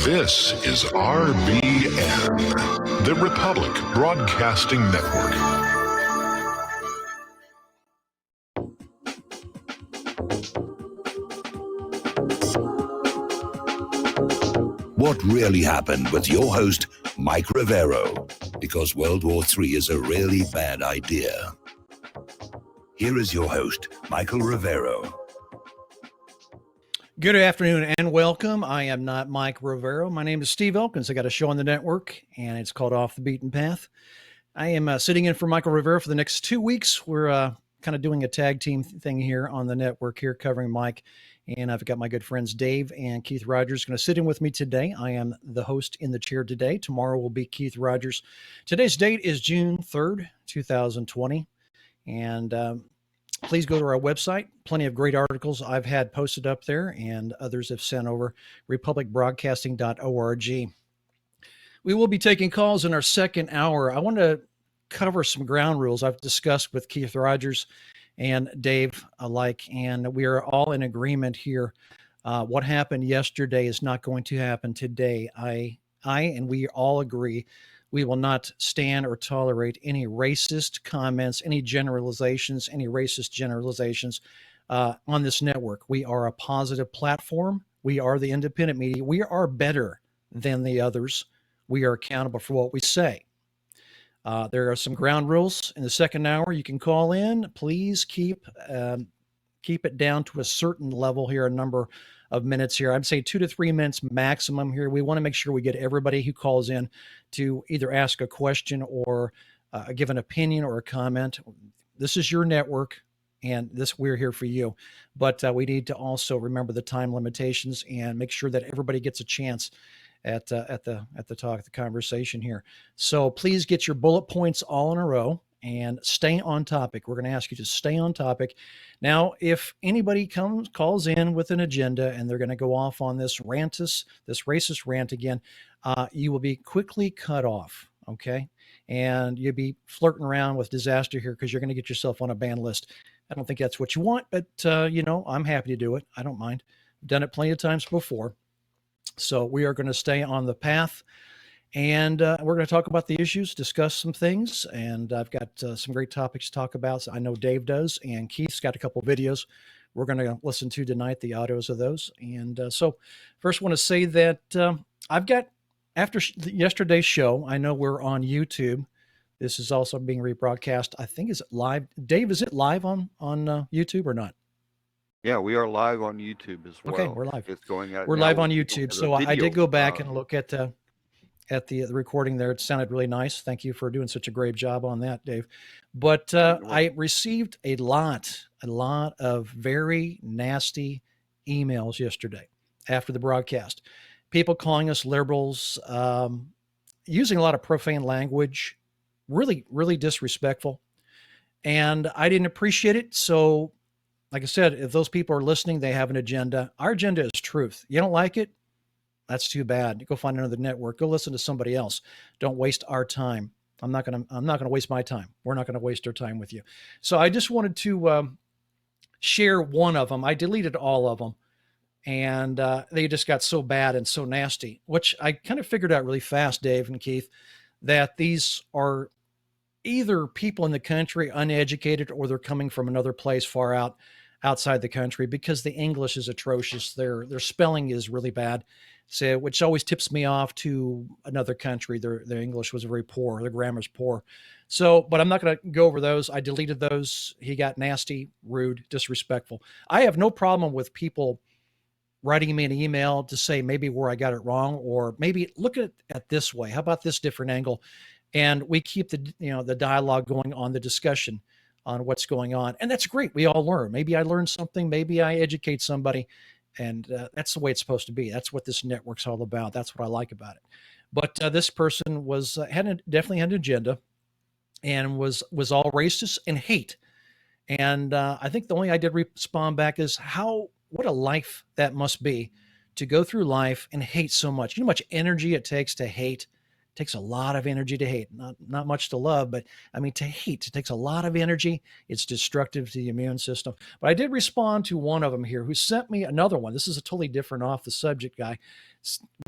This is RBN, the Republic Broadcasting Network. What really happened with your host, Mike Rivero, because World War III is a really bad idea. Here is your host, Michael Rivero. Good afternoon and welcome. I am not Mike Rivero. My name is Steve Elkins. I got a show on the network and it's called Off the Beaten Path. I am sitting in for Michael Rivero for the next 2 weeks. We're kind of doing a tag team thing here on the network here covering Mike. And I've got my good friends Dave and Keith Rogers going to sit in with me today. I am the host in the chair today. Tomorrow will be Keith Rogers. Today's date is June 3rd, 2020. And please go to our website. Plenty of great articles I've had posted up there and others have sent over, republicbroadcasting.org. We will be taking calls in our second hour. I want to cover some ground rules I've discussed with Keith Rogers and Dave alike, and we are all in agreement here. What happened yesterday is not going to happen today. I and we all agree we will not stand or tolerate any racist comments, any generalizations, any racist generalizations on this network. We are a positive platform. We are the independent media. We are better than the others. We are accountable for what we say. There are some ground rules in the second hour. You can call in. Please keep it down to a certain level here, a number of minutes here. I'd say 2 to 3 minutes maximum here. We want to make sure we get everybody who calls in to either ask a question or give an opinion or a comment. This is your network, and we're here for you. But we need to also remember the time limitations and make sure that everybody gets a chance at the conversation here. So please get your bullet points all in a row and stay on topic. We're going to ask you to stay on topic. Now, if anybody calls in with an agenda and they're going to go off on this racist rant again, you will be quickly cut off, okay? And you'll be flirting around with disaster here because you're going to get yourself on a ban list. I don't think that's what you want, but I'm happy to do it. I don't mind. I've done it plenty of times before. So we are going to stay on the path. And we're going to talk about the issues, discuss some things, and I've got some great topics to talk about. I know Dave does, and Keith's got a couple videos we're going to listen to tonight, the audios of those. And so first want to say that I've got, after yesterday's show, I know we're on YouTube. This is also being rebroadcast. I think, is it live? Dave, is it live on YouTube or not? Yeah, we are live on YouTube as well. Okay, we're live. It's going out. We're live on YouTube. So I did go back and look at the recording there. It sounded really nice. Thank you for doing such a great job on that, Dave. But I received a lot of very nasty emails yesterday after the broadcast. People calling us liberals, using a lot of profane language, really, really disrespectful. And I didn't appreciate it. So, like I said, if those people are listening, they have an agenda. Our agenda is truth. You don't like it? That's too bad. Go find another network. Go listen to somebody else. Don't waste our time. I'm not gonna waste my time. We're not gonna waste our time with you. So I just wanted to share one of them. I deleted all of them, and they just got so bad and so nasty. Which I kind of figured out really fast, Dave and Keith, that these are either people in the country uneducated or they're coming from another place far outside the country, because the English is atrocious. Their spelling is really bad. So, which always tips me off to another country. Their English was very poor. Their grammar's poor. So, but I'm not going to go over those. I deleted those. He got nasty, rude, disrespectful. I have no problem with people writing me an email to say maybe where I got it wrong, or maybe look at it this way. How about this different angle? And we keep the dialogue going on, the discussion on what's going on. And that's great. We all learn. Maybe I learn something. Maybe I educate somebody. And that's the way it's supposed to be. That's what this network's all about. That's what I like about it. But this person definitely had an agenda and was all racist and hate. And I think the only I did respond back is what a life that must be to go through life and hate so much. You know how much energy it takes to hate It takes a lot of energy to hate, not much to love, but I mean to hate. It takes a lot of energy. It's destructive to the immune system. But I did respond to one of them here who sent me another one. This is a totally different off the subject guy,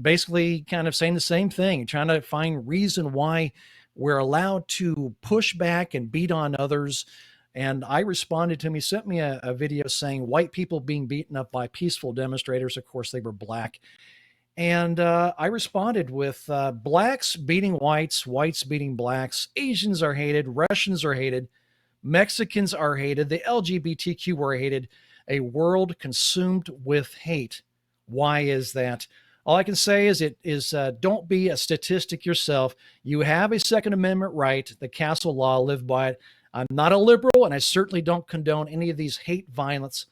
basically kind of saying the same thing, trying to find reason why we're allowed to push back and beat on others. And I responded to him. He sent me a video saying white people being beaten up by peaceful demonstrators. Of course, they were black. And I responded with blacks beating whites, whites beating blacks, Asians are hated, Russians are hated, Mexicans are hated, the LGBTQ are hated, a world consumed with hate. Why is that? All I can say is don't be a statistic yourself. You have a Second Amendment right, the Castle Law, live by it. I'm not a liberal, and I certainly don't condone any of these hate violence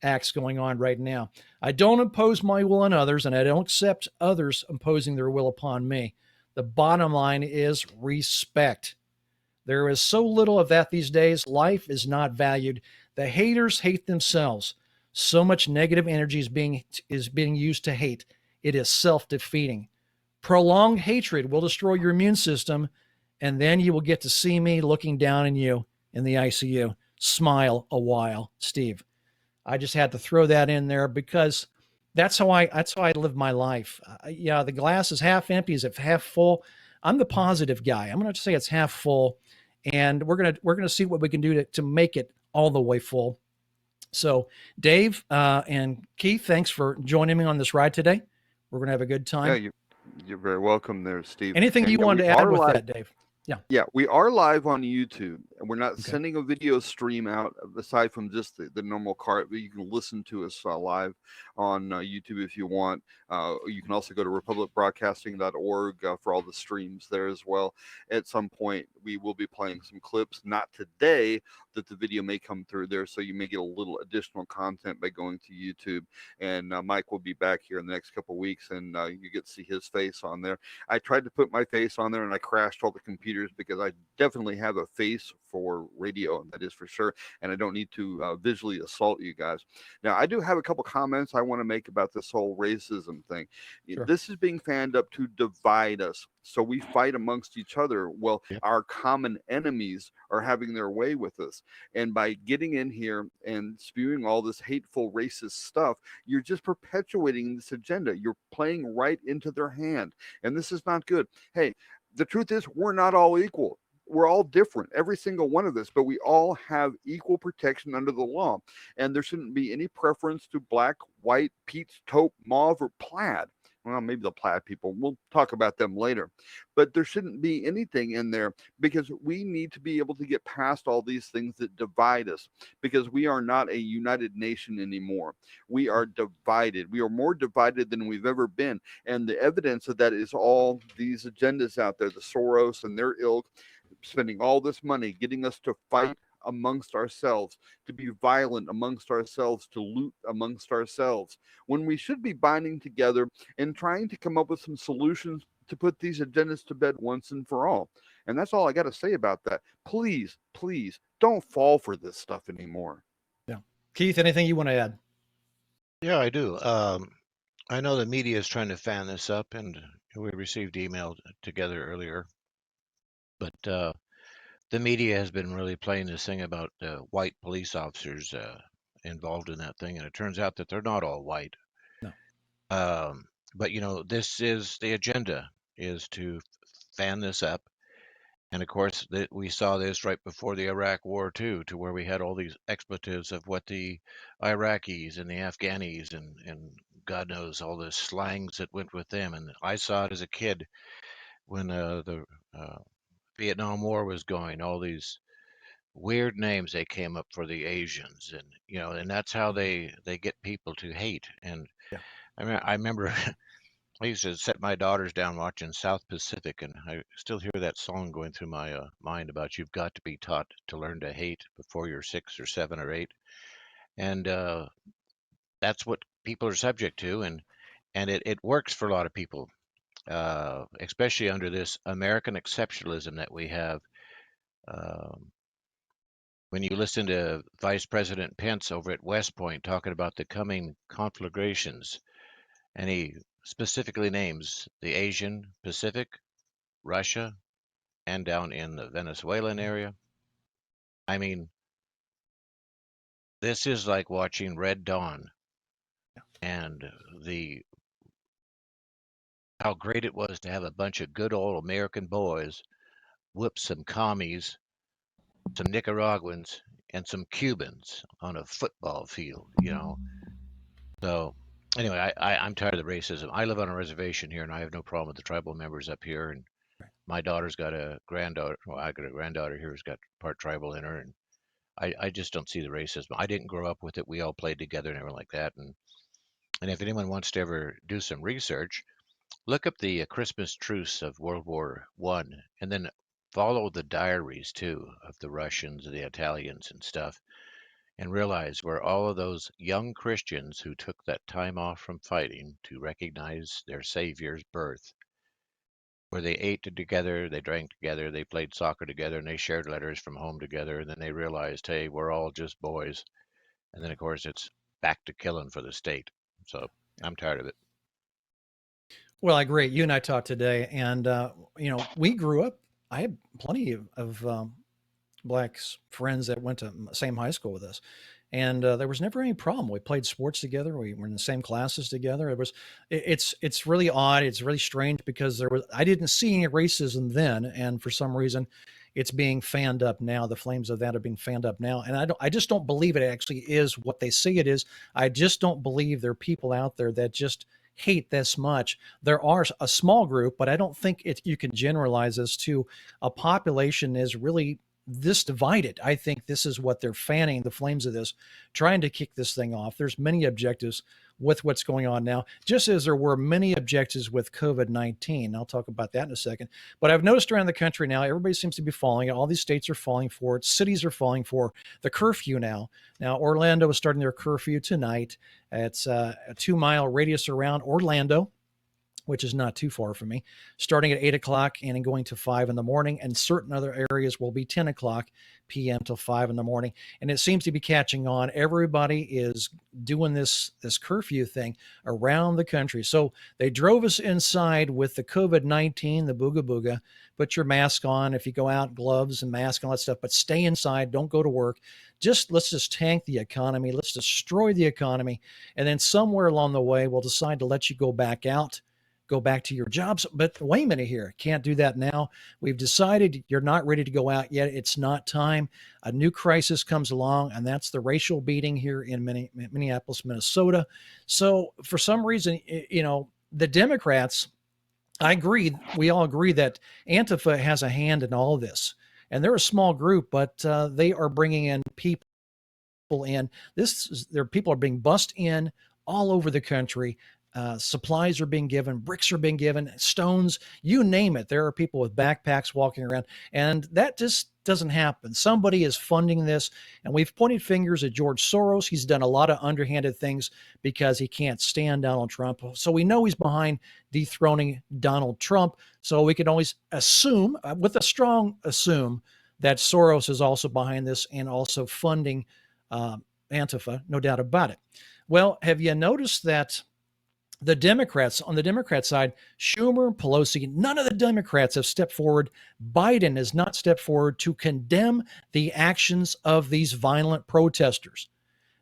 acts going on right now. I don't impose my will on others, and I don't accept others imposing their will upon me. The bottom line is respect. There is so little of that these days. Life is not valued. The haters hate themselves. So much negative energy is being used to hate. It is self-defeating. Prolonged hatred will destroy your immune system, and then you will get to see me looking down on you in the ICU. Smile a while, Steve. I just had to throw that in there because that's how I live my life. Yeah, the glass is half empty. Is it half full? I'm the positive guy. I'm going to say it's half full, and we're gonna see what we can do to make it all the way full. So, Dave and Keith, thanks for joining me on this ride today. We're gonna have a good time. Yeah, you're very welcome there, Steve. Anything And you yeah, wanted we to add are with live. that, Dave? Yeah. Yeah, we are live on YouTube, and we're not Okay. sending a video stream out aside from just the normal cart. But you can listen to us live on YouTube if you want. You can also go to republicbroadcasting.org for all the streams there as well. At some point, we will be playing some clips. Not today, that the video may come through there, so you may get a little additional content by going to YouTube. And Mike will be back here in the next couple of weeks, and you get to see his face on there. I tried to put my face on there, and I crashed all the computers because I definitely have a face for radio, that is for sure, and I don't need to visually assault you guys. Now, I do have a couple comments I want to make about this whole racism thing. Sure. This is being fanned up to divide us, so we fight amongst each other. Well, our common enemies are having their way with us, and by getting in here and spewing all this hateful racist stuff, you're just perpetuating this agenda. You're playing right into their hand, and this is not good. Hey, the truth is, we're not all equal. We're all different, every single one of us, but we all have equal protection under the law. And there shouldn't be any preference to black, white, peach, taupe, mauve, or plaid. Well, maybe the plaid people, we'll talk about them later. But there shouldn't be anything in there, because we need to be able to get past all these things that divide us, because we are not a united nation anymore. We are divided. We are more divided than we've ever been. And the evidence of that is all these agendas out there, the Soros and their ilk, spending all this money getting us to fight amongst ourselves, to be violent amongst ourselves, to loot amongst ourselves, when we should be binding together and trying to come up with some solutions to put these agendas to bed once and for all. And that's all I got to say about that. Please, please don't fall for this stuff anymore. Yeah. Keith, anything you want to add? Yeah, I do. I know the media is trying to fan this up, and we received email together earlier. But the media has been really playing this thing about white police officers involved in that thing, and it turns out that they're not all white. No. But this is the agenda, is to fan this up. And of course, we saw this right before the Iraq War too, to where we had all these expletives of what the Iraqis and the Afghanis and God knows all the slangs that went with them. And I saw it as a kid when the Vietnam War was going, all these weird names they came up for the Asians, and that's how they get people to hate. And Yeah. I remember I used to set my daughters down watching South Pacific, and I still hear that song going through my mind about you've got to be taught to learn to hate before you're 6 or 7 or 8. And that's what people are subject to, and it works for a lot of people, especially under this American exceptionalism that we have. When you listen to Vice President Pence over at West Point talking about the coming conflagrations, and he specifically names the Asian Pacific, Russia and down in the Venezuelan area. I mean, this is like watching Red Dawn, and the how great it was to have a bunch of good old American boys whip some commies, some Nicaraguans, and some Cubans on a football field, you know. So anyway, I'm tired of the racism. I live on a reservation here, and I have no problem with the tribal members up here. And my daughter's got a granddaughter. Well, I got a granddaughter here who's got part tribal in her, and I just don't see the racism. I didn't grow up with it. We all played together and everything like that. And if anyone wants to ever do some research, look up the Christmas truce of World War One, and then follow the diaries too of the Russians, the Italians, and stuff, and realize where all of those young Christians who took that time off from fighting to recognize their Savior's birth, where they ate together, they drank together, they played soccer together, and they shared letters from home together, and then they realized, hey, we're all just boys. And then, of course, it's back to killing for the state. So I'm tired of it. Well, I agree. You and I talked today, and we grew up. I had plenty of blacks friends that went to same high school with us, and there was never any problem. We played sports together. We were in the same classes together. It's really odd. It's really strange because I didn't see any racism then, and for some reason, it's being fanned up now. The flames of that are being fanned up now, and I just don't believe it actually is what they say it is. I just don't believe there are people out there that just hate this much. There are a small group, but I don't think you can generalize this to a population is really this divided. I think this is what they're fanning the flames of this, trying to kick this thing off. There's many objectives with what's going on now, just as there were many objectives with COVID-19. I'll talk about that in a second. But I've noticed around the country now, everybody seems to be falling. All these states are falling for it. Cities are falling for the curfew now. Now, Orlando is starting their curfew tonight. It's a 2-mile radius around Orlando, which is not too far from me, starting at 8 o'clock and going to 5 in the morning. And certain other areas will be 10 o'clock p.m. till 5 in the morning. And it seems to be catching on. Everybody is doing this curfew thing around the country. So they drove us inside with the COVID-19, the booga booga. Put your mask on if you go out, gloves and mask and all that stuff, but stay inside. Don't go to work. Let's just tank the economy. Let's destroy the economy. And then somewhere along the way, we'll decide to let you go back out, go back to your jobs. But wait a minute here. Can't do that now. We've decided you're not ready to go out yet. It's not time. A new crisis comes along, and that's the racial beating here in Minneapolis, Minnesota. So for some reason, the Democrats, I agree. We all agree that Antifa has a hand in all of this. And they're a small group, but they are bringing in people in. Their people are being bussed in all over the country. Supplies are being given, bricks are being given, stones, you name it. There are people with backpacks walking around, and that just doesn't happen. Somebody is funding this, and we've pointed fingers at George Soros. He's done a lot of underhanded things because he can't stand Donald Trump. So we know he's behind dethroning Donald Trump. So we can always assume, with a strong assume, that Soros is also behind this and also funding Antifa, no doubt about it. Well, have you noticed that the Democrats, on the Democrat side, Schumer, Pelosi, none of the Democrats have stepped forward. Biden has not stepped forward to condemn the actions of these violent protesters.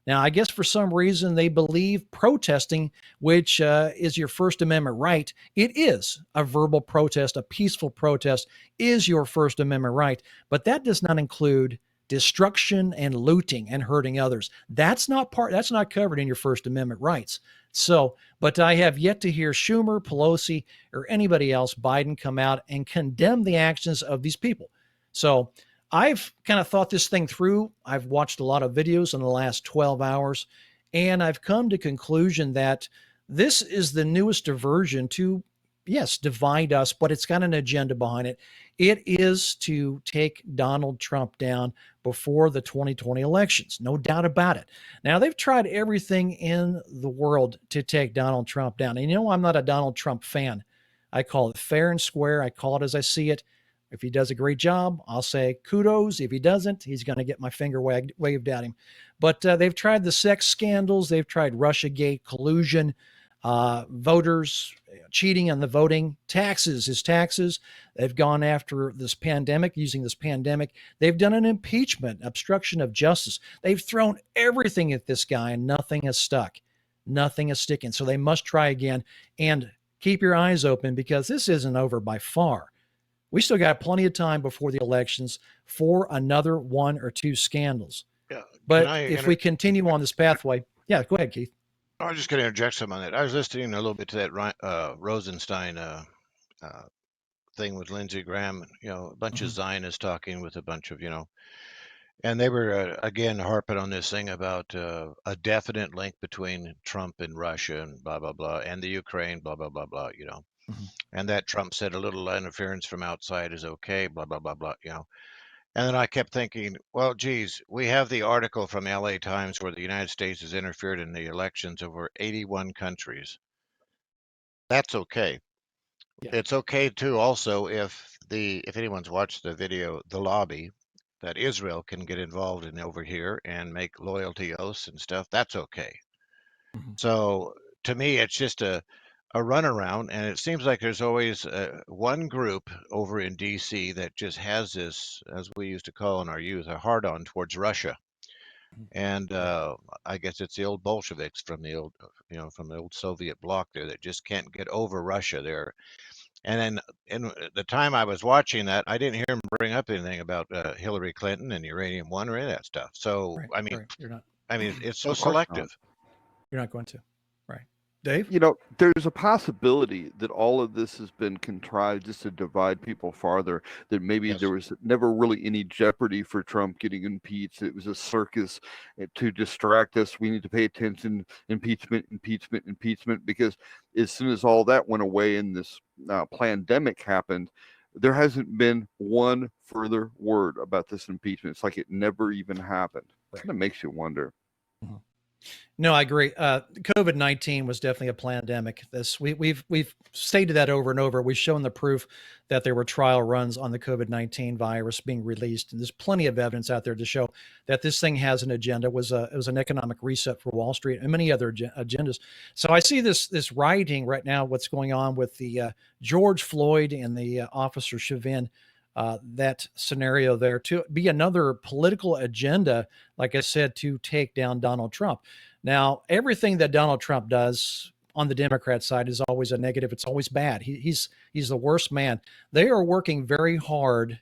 Now, I guess for some reason they believe protesting, which is your First Amendment right, it is a verbal protest, a peaceful protest is your First Amendment right. But that does not include destruction and looting and hurting others. That's not covered in your First Amendment rights. So, but I have yet to hear Schumer, Pelosi, or anybody else, Biden, come out and condemn the actions of these people. So I've kind of thought this thing through. I've watched a lot of videos in the last 12 hours, and I've come to conclusion that this is the newest diversion to, yes, divide us, but it's got an agenda behind it. It is to take Donald Trump down before the 2020 elections, no doubt about it. Now, they've tried everything in the world to take Donald Trump down. And I'm not a Donald Trump fan. I call it fair and square. I call it as I see it. If he does a great job, I'll say kudos. If he doesn't, he's going to get my finger waved at him. But they've tried the sex scandals. They've tried Russiagate, collusion. voters cheating on the voting, taxes, his taxes. They've gone after this pandemic, using this pandemic. They've done an impeachment, obstruction of justice. They've thrown everything at this guy and nothing has stuck. Nothing is sticking. So they must try again, and keep your eyes open because this isn't over by far. We still got plenty of time before the elections for another one or two scandals. Yeah. But if we continue on this pathway, yeah, go ahead, Keith. I was just going to interject some on that. I was listening a little bit to that Rosenstein thing with Lindsey Graham, a bunch of Zionists talking with a bunch of, and they were again harping on this thing about a definite link between Trump and Russia and blah, blah, blah, and the Ukraine, blah, blah, blah, blah, and that Trump said a little interference from outside is okay, blah, blah, blah, blah, And then I kept thinking, well, geez, we have the article from LA Times where the United States has interfered in the elections over 81 countries. That's okay. Yeah. It's okay too also if anyone's watched the video, the lobby, that Israel can get involved in over here and make loyalty oaths and stuff, that's okay. So to me, it's just a runaround, and it seems like there's always one group over in DC that just has this, as we used to call in our youth, a hard-on towards Russia. And I guess it's the old Bolsheviks from the old, from the old Soviet bloc there that just can't get over Russia there. And then in the time I was watching that, I didn't hear him bring up anything about Hillary Clinton and Uranium One or any of that stuff. So Right. You're not. It's so Of course not. selective. You're not going to. Right. Dave? There's a possibility that all of this has been contrived just to divide people farther, that maybe Yes. there was never really any jeopardy for Trump getting impeached. It was a circus to distract us. We need to pay attention. Impeachment, impeachment, impeachment. Because as soon as all that went away and this pandemic happened, there hasn't been one further word about this impeachment. It's like it never even happened. It kind of makes you wonder. No, I agree. COVID-19 was definitely a pandemic. We've stated that over and over. We've shown the proof that there were trial runs on the COVID-19 virus being released, and there's plenty of evidence out there to show that this thing has an agenda. It was an economic reset for Wall Street and many other agendas. So I see this rioting right now. What's going on with the George Floyd and the Officer Chauvin? That scenario there to be another political agenda, like I said, to take down Donald Trump. Now, everything that Donald Trump does on the Democrat side is always a negative. It's always bad. He's the worst man. They are working very hard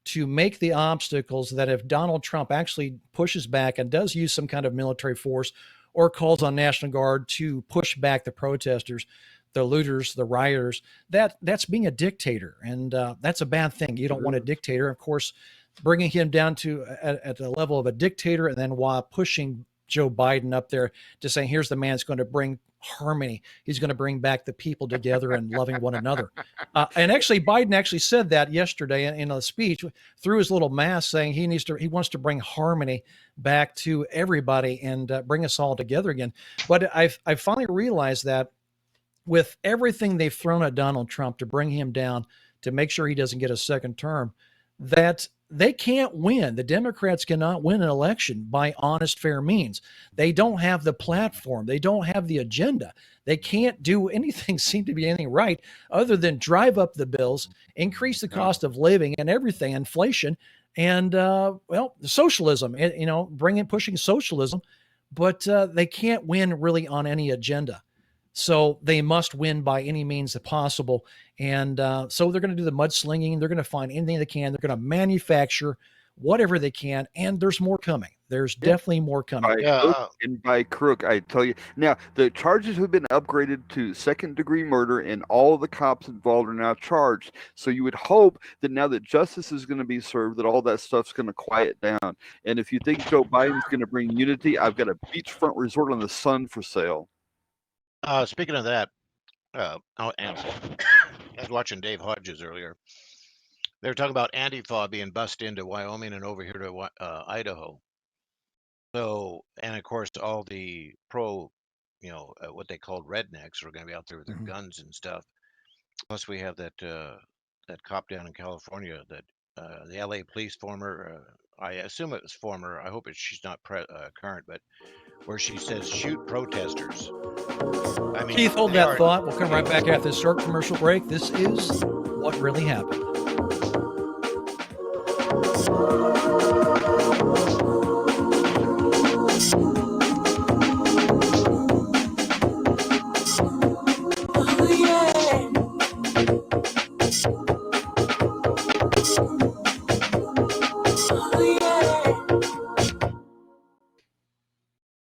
to make the obstacles that if Donald Trump actually pushes back and does use some kind of military force or calls on National Guard to push back the protesters, the looters, the rioters, that's being a dictator. And that's a bad thing. You don't want a dictator. Of course, bringing him down to at the level of a dictator, and then while pushing Joe Biden up there to saying, here's the man that's going to bring harmony. He's going to bring back the people together and loving one another. And actually, Biden actually said that yesterday in a speech through his little mask, saying he wants to bring harmony back to everybody and bring us all together again. But I finally realized that with everything they've thrown at Donald Trump to bring him down, to make sure he doesn't get a second term, that they can't win. The Democrats cannot win an election by honest, fair means. They don't have the platform. They don't have the agenda. They can't do anything, seem to be anything right, other than drive up the bills, increase the cost of living and everything, inflation, and, socialism, pushing socialism. But they can't win really on any agenda. So they must win by any means possible. And so they're going to do the mudslinging. They're going to find anything they can. They're going to manufacture whatever they can. And there's more coming. There's definitely more coming. By crook, I tell you. Now, the charges have been upgraded to second-degree murder, and all of the cops involved are now charged. So you would hope that now that justice is going to be served, that all that stuff's going to quiet down. And if you think Joe Biden's going to bring unity, I've got a beachfront resort on the Sun for sale. Speaking of that, I was watching Dave Hodges earlier. They were talking about Antifa being bussed into Wyoming and over here to Idaho. So, and of course, all the pro, what they called rednecks are going to be out there with their guns and stuff. Plus, we have that cop down in California, that the LA police former. I assume it was former. I hope she's not current, but where she says, shoot protesters. I mean, Keith, hold they that are- thought. We'll come right back after this short commercial break. This is What Really Happened.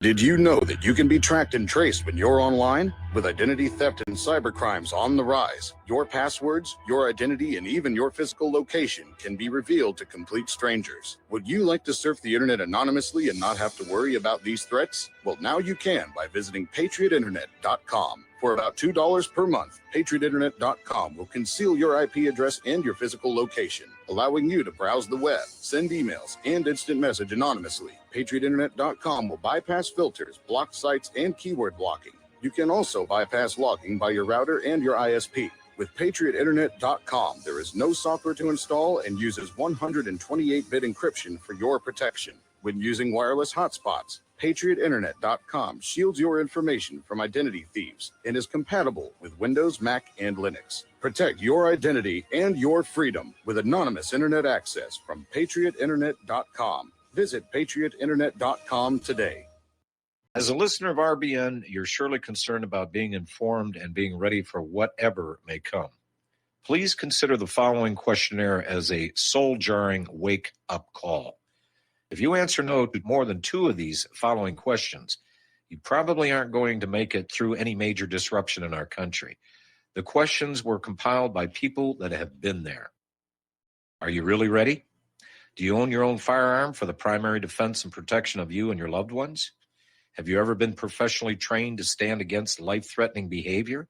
Did you know that you can be tracked and traced when you're online? With identity theft and cybercrimes on the rise, your passwords, your identity, and even your physical location can be revealed to complete strangers. Would you like to surf the internet anonymously and not have to worry about these threats? Well, now you can by visiting patriotinternet.com. For about $2 per month, patriotinternet.com will conceal your IP address and your physical location, allowing you to browse the web, send emails, and instant message anonymously. patriotinternet.com will bypass filters, block sites, and keyword blocking. You can also bypass logging by your router and your ISP. With patriotinternet.com, there is no software to install and uses 128-bit encryption for your protection. When using wireless hotspots, patriotinternet.com shields your information from identity thieves and is compatible with Windows, Mac, and Linux. Protect your identity and your freedom with anonymous internet access from patriotinternet.com. Visit patriotinternet.com today. As a listener of RBN, you're surely concerned about being informed and being ready for whatever may come. Please consider the following questionnaire as a soul-jarring wake-up call. If you answer no to more than 2 of these following questions, you probably aren't going to make it through any major disruption in our country. The questions were compiled by people that have been there. Are you really ready? Do you own your own firearm for the primary defense and protection of you and your loved ones? Have you ever been professionally trained to stand against life-threatening behavior?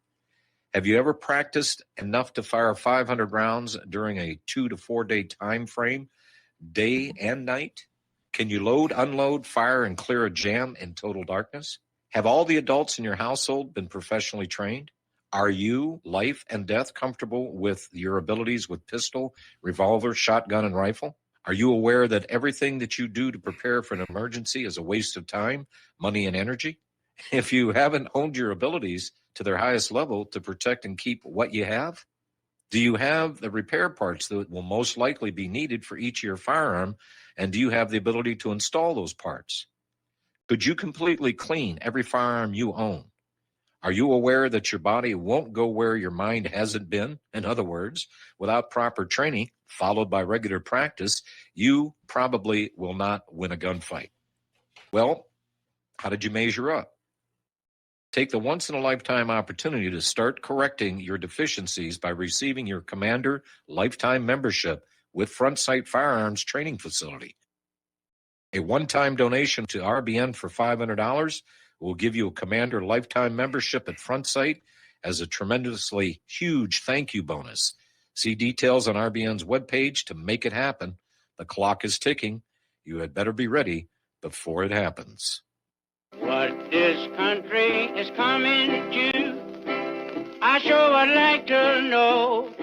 Have you ever practiced enough to fire 500 rounds during a 2 to 4 day time frame, day and night? Can you load, unload, fire, and clear a jam in total darkness? Have all the adults in your household been professionally trained? Are you, life and death, comfortable with your abilities with pistol, revolver, shotgun, and rifle? Are you aware that everything that you do to prepare for an emergency is a waste of time, money, and energy? If you haven't honed your abilities to their highest level to protect and keep what you have, do you have the repair parts that will most likely be needed for each of your firearm, and do you have the ability to install those parts? Could you completely clean every firearm you own? Are you aware that your body won't go where your mind hasn't been? In other words, without proper training, followed by regular practice, you probably will not win a gunfight. Well, how did you measure up? Take the once-in-a-lifetime opportunity to start correcting your deficiencies by receiving your Commander Lifetime Membership with Front Sight Firearms Training Facility. A one-time donation to RBN for $500 will give you a Commander Lifetime Membership at Front Sight as a tremendously huge thank you bonus. See details on RBN's webpage to make it happen. The clock is ticking. You had better be ready before it happens. What this country is coming to, I sure would like to know.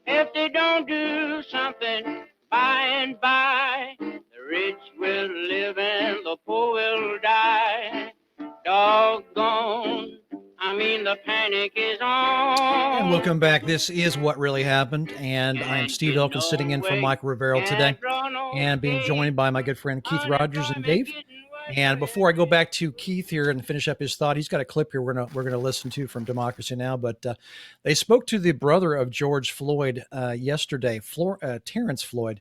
If they don't do something by and by, the rich will live and the poor will die. Doggone, the panic is on. And welcome back. This is What Really Happened, and I am Steve Elkins sitting in for Mike Rivero today, and being joined by my good friend Keith Rogers and Dave. And before I go back to Keith here and finish up his thought, he's got a clip here we're gonna listen to from Democracy Now! But they spoke to the brother of George Floyd yesterday, Terrence Floyd,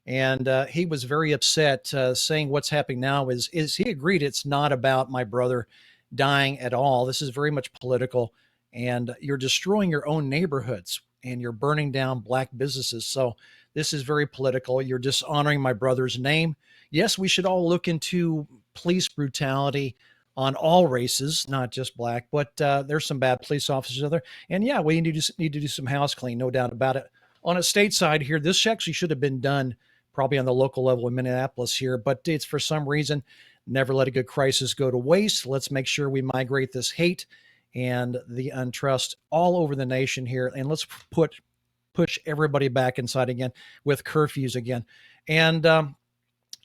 and he was very upset, saying what's happening now is he agreed it's not about my brother dying at all. This is very much political, and you're destroying your own neighborhoods and you're burning down black businesses. So this is very political. You're dishonoring my brother's name. Yes, we should all look into police brutality on all races, not just black, but there's some bad police officers out there. And yeah, we need to do some house clean, no doubt about it. On a state side here, this actually should have been done probably on the local level in Minneapolis here, but it's for some reason, never let a good crisis go to waste. Let's make sure we migrate this hate and the untrust all over the nation here. And let's push everybody back inside again with curfews again. And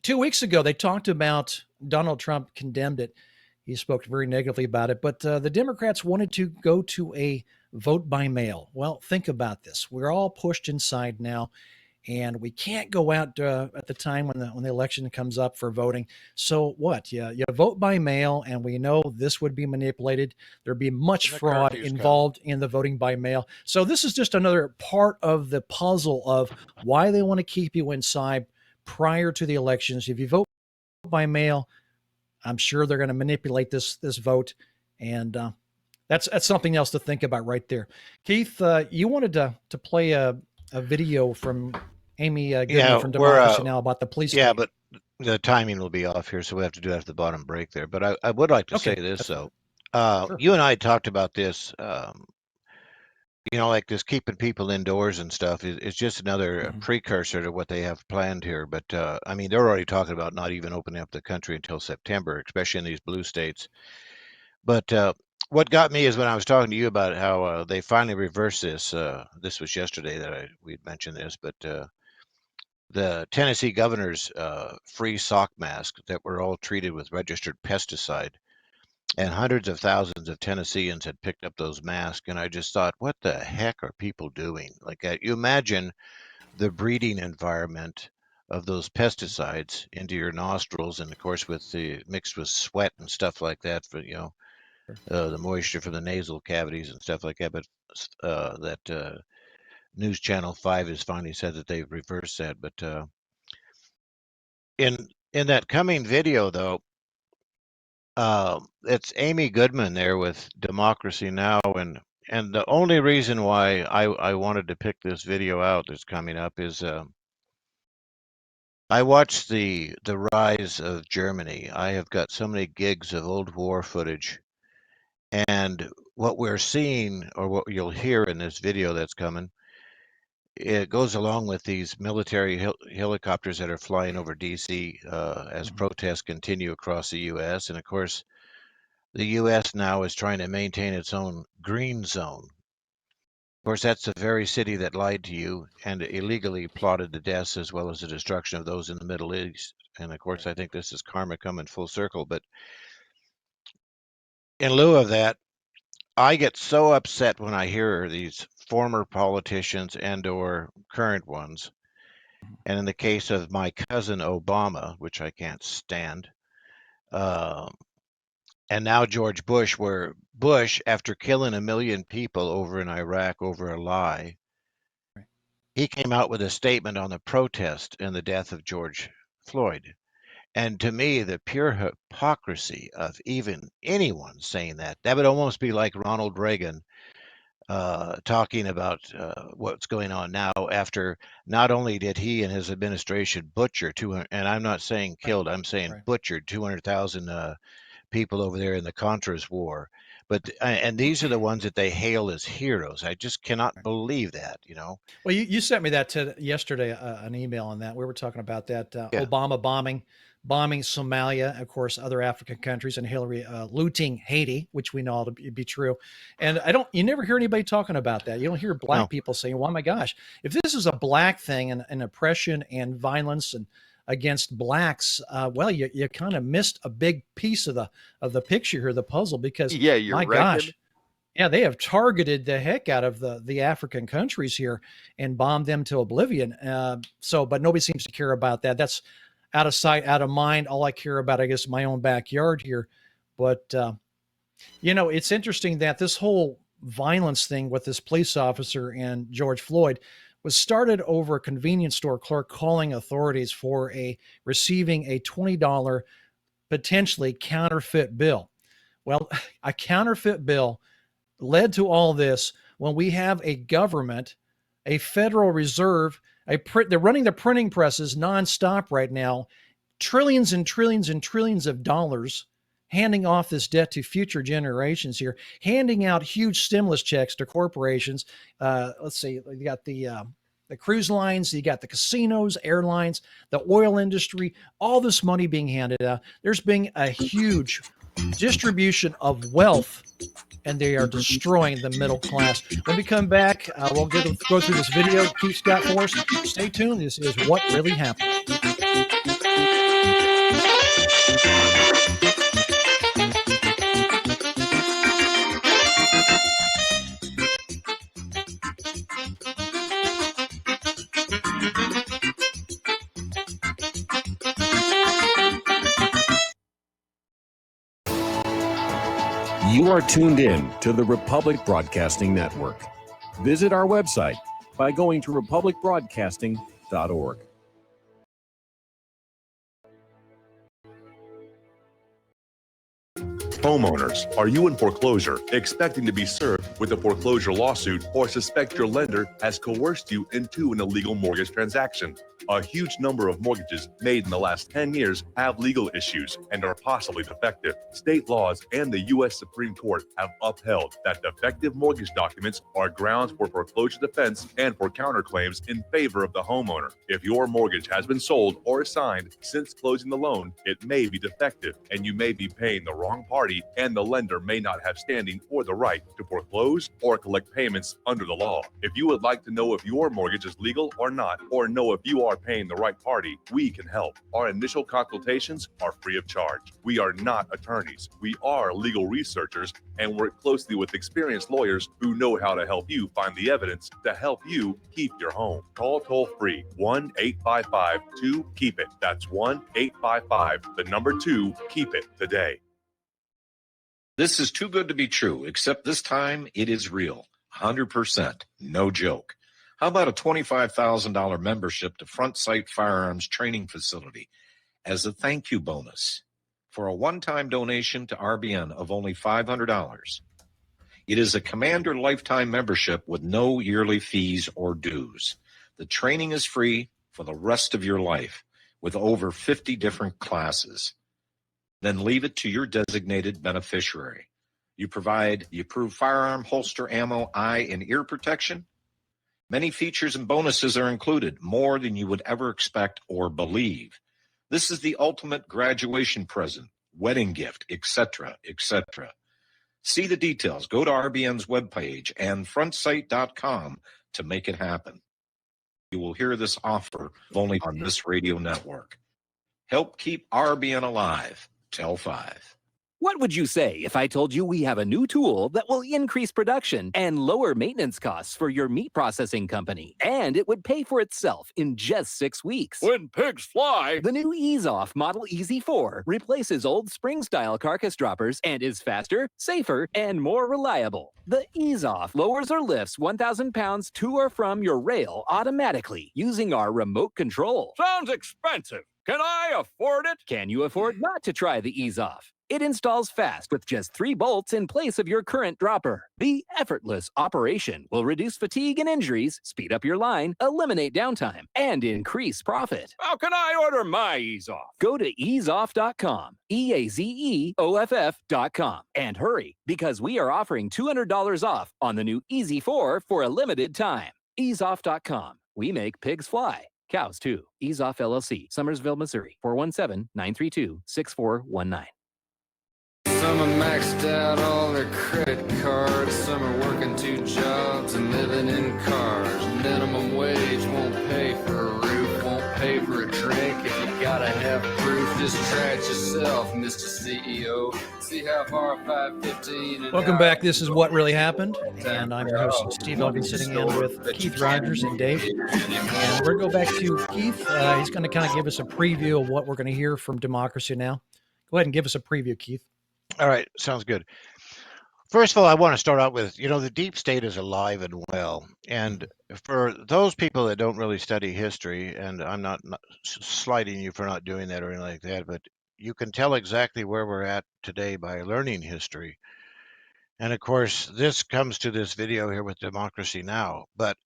2 weeks ago, they talked about Donald Trump condemned it. He spoke very negatively about it, but the Democrats wanted to go to a vote by mail. Well, think about this. We're all pushed inside now, and we can't go out at the time when the election comes up for voting. So what? You vote by mail, and we know this would be manipulated. There'd be much fraud involved in the voting by mail. So this is just another part of the puzzle of why they want to keep you inside prior to the elections. If you vote by mail, I'm sure they're going to manipulate this vote, and that's something else to think about right there. Keith, you wanted to play a video from Amy Goodman from Democracy Now! About the police. Yeah, but the timing will be off here, so we have to do it after the bottom break there. But I would like to say this, though. Sure. You and I talked about this, like this keeping people indoors and stuff is just another precursor to what they have planned here. But, they're already talking about not even opening up the country until September, especially in these blue states. But what got me is when I was talking to you about how they finally reversed this. This was yesterday that we'd mentioned this, but the Tennessee governor's free sock masks that were all treated with registered pesticide, and hundreds of thousands of Tennesseans had picked up those masks. And I just thought, what the heck are people doing? Like, you imagine the breeding environment of those pesticides into your nostrils, and of course with the mixed with sweat and stuff like that for the moisture from the nasal cavities and stuff like that. But that News Channel 5 has finally said that they've reversed that. But in that coming video, though, it's Amy Goodman there with Democracy Now! And the only reason why I wanted to pick this video out that's coming up is I watched the rise of Germany. I have got so many gigs of old war footage, and what we're seeing, or what you'll hear in this video that's coming, it goes along with these military helicopters that are flying over DC as protests continue across the U.S. And of course, the U.S. now is trying to maintain its own green zone. Of course, that's the very city that lied to you and illegally plotted the deaths as well as the destruction of those in the Middle East. And of course, I think this is karma coming full circle. But in lieu of that, I get so upset when I hear these former politicians and or current ones. And in the case of my cousin Obama, which I can't stand, and now George Bush, where Bush, after killing 1 million people over in Iraq over a lie, he came out with a statement on the protest and the death of George Floyd. And to me, the pure hypocrisy of even anyone saying that would almost be like Ronald Reagan talking about what's going on now after not only did he and his administration butcher 200, and I'm not saying killed, I'm saying butchered 200,000 people over there in the Contras war. But and these are the ones that they hail as heroes. I just cannot believe that, Well, you sent me that yesterday, an email on that. We were talking about that Obama bombing Somalia, of course, other African countries, and Hillary looting Haiti, which we know to be true. And you never hear anybody talking about that. You don't hear black people saying, well, my gosh, if this is a black thing and oppression and violence and against blacks, well, you kind of missed a big piece of the picture here, the puzzle, because my gosh, they have targeted the heck out of the African countries here and bombed them to oblivion. But nobody seems to care about that. That's out of sight, out of mind. All I care about, I guess, my own backyard here. But, it's interesting that this whole violence thing with this police officer and George Floyd was started over a convenience store clerk calling authorities for receiving a $20 potentially counterfeit bill. Well, a counterfeit bill led to all this when we have a government, a Federal Reserve, they're running the printing presses nonstop right now, trillions and trillions and trillions of dollars, handing off this debt to future generations here, handing out huge stimulus checks to corporations. Let's see, you got the cruise lines, you got the casinos, airlines, the oil industry, all this money being handed out. There's been a huge distribution of wealth, and they are destroying the middle class. When we come back, we'll go through this video Keith's got for us. Stay tuned. This is What Really Happened. You are tuned in to the Republic Broadcasting Network. Visit our website by going to republicbroadcasting.org. Homeowners, are you in foreclosure, expecting to be served with a foreclosure lawsuit, or suspect your lender has coerced you into an illegal mortgage transaction? A huge number of mortgages made in the last 10 years have legal issues and are possibly defective. State laws and the U.S. Supreme Court have upheld that defective mortgage documents are grounds for foreclosure defense and for counterclaims in favor of the homeowner. If your mortgage has been sold or assigned since closing the loan, it may be defective and you may be paying the wrong party, and the lender may not have standing or the right to foreclose or collect payments under the law. If you would like to know if your mortgage is legal or not, or know if you are paying the right party, we can help. Our initial consultations are free of charge. We are not attorneys. We are legal researchers and work closely with experienced lawyers who know how to help you find the evidence to help you keep your home. Call toll free 1-855-2-KEEP-IT. That's 1-855-2-KEEP-IT today. This is too good to be true, except this time it is real. 100%. No joke. How about a $25,000 membership to Front Sight Firearms Training Facility as a thank you bonus for a one-time donation to RBN of only $500? It is a Commander lifetime membership with no yearly fees or dues. The training is free for the rest of your life with over 50 different classes. Then leave it to your designated beneficiary. You provide the approved firearm, holster, ammo, eye, and ear protection. Many features and bonuses are included, more than you would ever expect or believe. This is the ultimate graduation present, wedding gift, etc., etc. See the details. Go to RBN's webpage and frontsight.com to make it happen. You will hear this offer only on this radio network. Help keep RBN alive. Tell 5. What would you say if I told you we have a new tool that will increase production and lower maintenance costs for your meat processing company? And it would pay for itself in just 6 weeks. When pigs fly! The new Ease Off Model Easy 4 replaces old spring-style carcass droppers and is faster, safer, and more reliable. The Ease Off lowers or lifts 1,000 pounds to or from your rail automatically using our remote control. Sounds expensive. Can I afford it? Can you afford not to try the Ease Off? It installs fast with just 3 bolts in place of your current dropper. The effortless operation will reduce fatigue and injuries, speed up your line, eliminate downtime, and increase profit. How can I order my Ease Off? Go to easeoff.com, EAZEOFF.com, and hurry because we are offering $200 off on the new Easy 4 for a limited time. Easeoff.com. We make pigs fly. Cows too. Ease Off LLC, Summersville, Missouri, 417-932-6419. Some are maxed out all their credit cards. Some are working 2 jobs and living in cars. Minimum wage won't pay for a roof, won't pay for a drink. If you gotta have proof, just try it yourself, Mr. CEO. See how far 515. Welcome back. This is What Really Happened, and I'm your host, Steve Elgin, sitting in with Keith Rogers and Dave. And we're going to go back to Keith. He's going to kind of give us a preview of what we're going to hear from Democracy Now! Go ahead and give us a preview, Keith. All right, sounds good. First of all, I want to start out with, the deep state is alive and well. And for those people that don't really study history, and I'm not slighting you for not doing that or anything like that, but you can tell exactly where we're at today by learning history. And of course, this comes to this video here with Democracy Now! But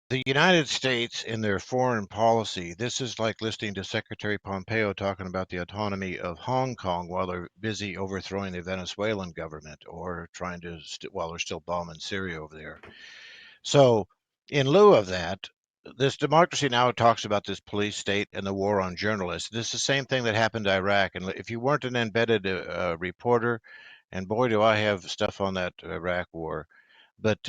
the United States in their foreign policy, this is like listening to Secretary Pompeo talking about the autonomy of Hong Kong while they're busy overthrowing the Venezuelan government or trying to, while they're still bombing Syria over there. So in lieu of that, this Democracy Now! Talks about this police state and the war on journalists. This is the same thing that happened to Iraq. And if you weren't an embedded reporter, and boy, do I have stuff on that Iraq war. But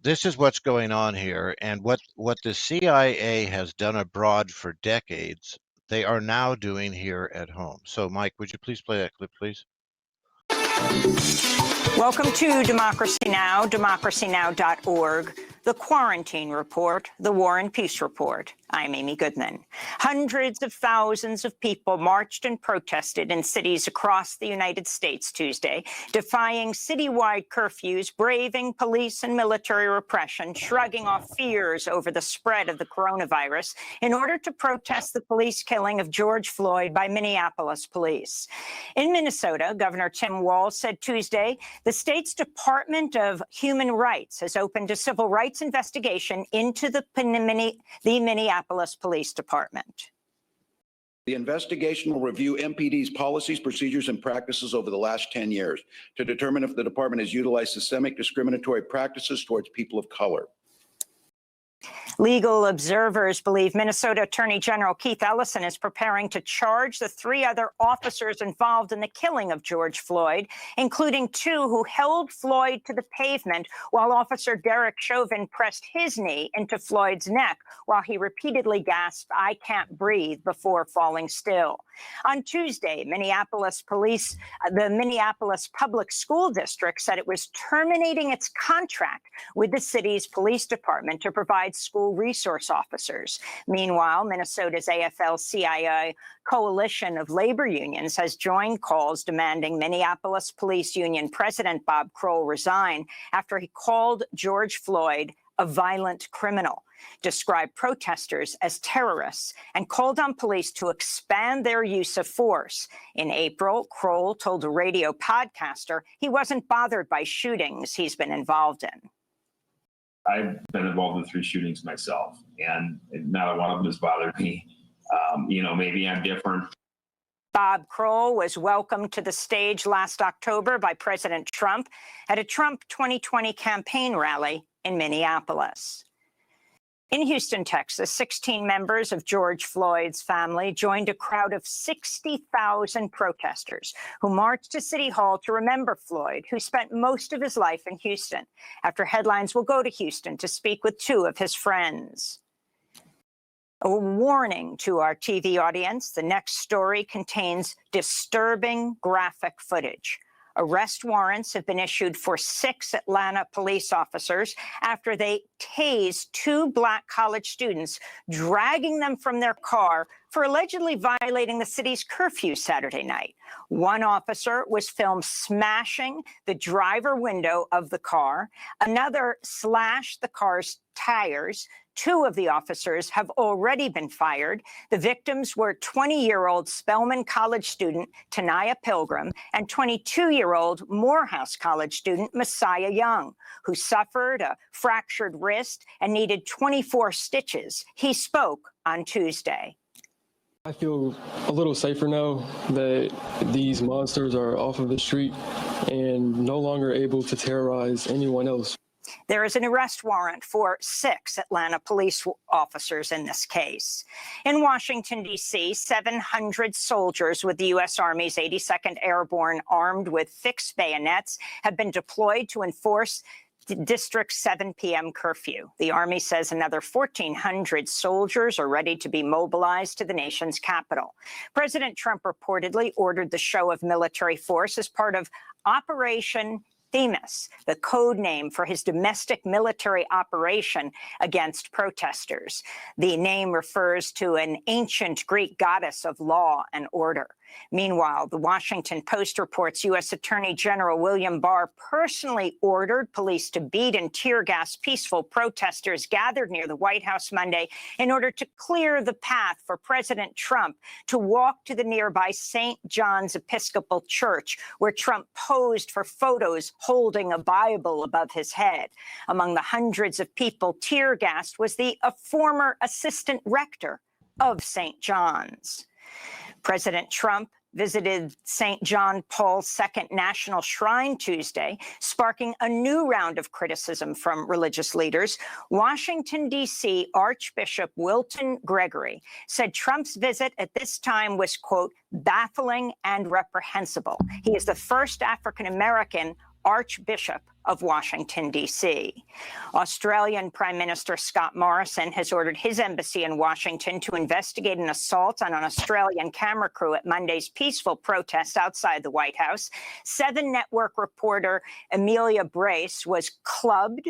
this is what's going on here, and what the CIA has done abroad for decades, they are now doing here at home. So, Mike, would you please play that clip, please? Welcome to Democracy Now!, democracynow.org, the Quarantine Report, the War and Peace Report. I'm Amy Goodman. Hundreds of thousands of people marched and protested in cities across the United States Tuesday, defying citywide curfews, braving police and military repression, shrugging off fears over the spread of the coronavirus in order to protest the police killing of George Floyd by Minneapolis police. In Minnesota, Governor Tim Walz said Tuesday the state's Department of Human Rights has opened a civil rights investigation into the Minneapolis Police Department. The investigation will review MPD's policies, procedures, and practices over the last 10 years to determine if the department has utilized systemic discriminatory practices towards people of color. Legal observers believe Minnesota Attorney General Keith Ellison is preparing to charge the 3 other officers involved in the killing of George Floyd, including 2 who held Floyd to the pavement while Officer Derek Chauvin pressed his knee into Floyd's neck while he repeatedly gasped, "I can't breathe," before falling still. On Tuesday, the Minneapolis Public School District said it was terminating its contract with the city's police department to provide school resource officers. Meanwhile, Minnesota's AFL-CIO coalition of labor unions has joined calls demanding Minneapolis Police Union President Bob Kroll resign after he called George Floyd a violent criminal, described protesters as terrorists, and called on police to expand their use of force. In April, Kroll told a radio podcaster he wasn't bothered by shootings he's been involved in. I've been involved in 3 shootings myself, and not one of them has bothered me. Maybe I'm different. Bob Kroll was welcomed to the stage last October by President Trump at a Trump 2020 campaign rally in Minneapolis. In Houston, Texas, 16 members of George Floyd's family joined a crowd of 60,000 protesters who marched to City Hall to remember Floyd, who spent most of his life in Houston. After headlines, we'll go to Houston to speak with 2 of his friends. A warning to our TV audience, the next story contains disturbing graphic footage. Arrest warrants have been issued for 6 Atlanta police officers after they tased 2 Black college students, dragging them from their car for allegedly violating the city's curfew Saturday night. One officer was filmed smashing the driver window of the car. Another slashed the car's tires. 2 of the officers have already been fired. The victims were 20-year-old Spelman College student Tanaya Pilgrim and 22-year-old Morehouse College student Messiah Young, who suffered a fractured wrist and needed 24 stitches. He spoke on Tuesday. I feel a little safer now that these monsters are off of the street and no longer able to terrorize anyone else. There is an arrest warrant for 6 Atlanta police officers in this case. In Washington, D.C., 700 soldiers with the U.S. Army's 82nd Airborne armed with fixed bayonets have been deployed to enforce the district's 7 p.m. curfew. The Army says another 1,400 soldiers are ready to be mobilized to the nation's capital. President Trump reportedly ordered the show of military force as part of Operation Themis, the code name for his domestic military operation against protesters. The name refers to an ancient Greek goddess of law and order. Meanwhile, the Washington Post reports U.S. Attorney General William Barr personally ordered police to beat and tear gas peaceful protesters gathered near the White House Monday in order to clear the path for President Trump to walk to the nearby St. John's Episcopal Church, where Trump posed for photos holding a Bible above his head. Among the hundreds of people tear gassed was a former assistant rector of St. John's. President Trump visited St. John Paul II National Shrine Tuesday, sparking a new round of criticism from religious leaders. Washington, D.C. Archbishop Wilton Gregory said Trump's visit at this time was, quote, baffling and reprehensible. He is the first African-American Archbishop of Washington, D.C. Australian Prime Minister Scott Morrison has ordered his embassy in Washington to investigate an assault on an Australian camera crew at Monday's peaceful protest outside the White House. 7 Network reporter Amelia Brace was clubbed,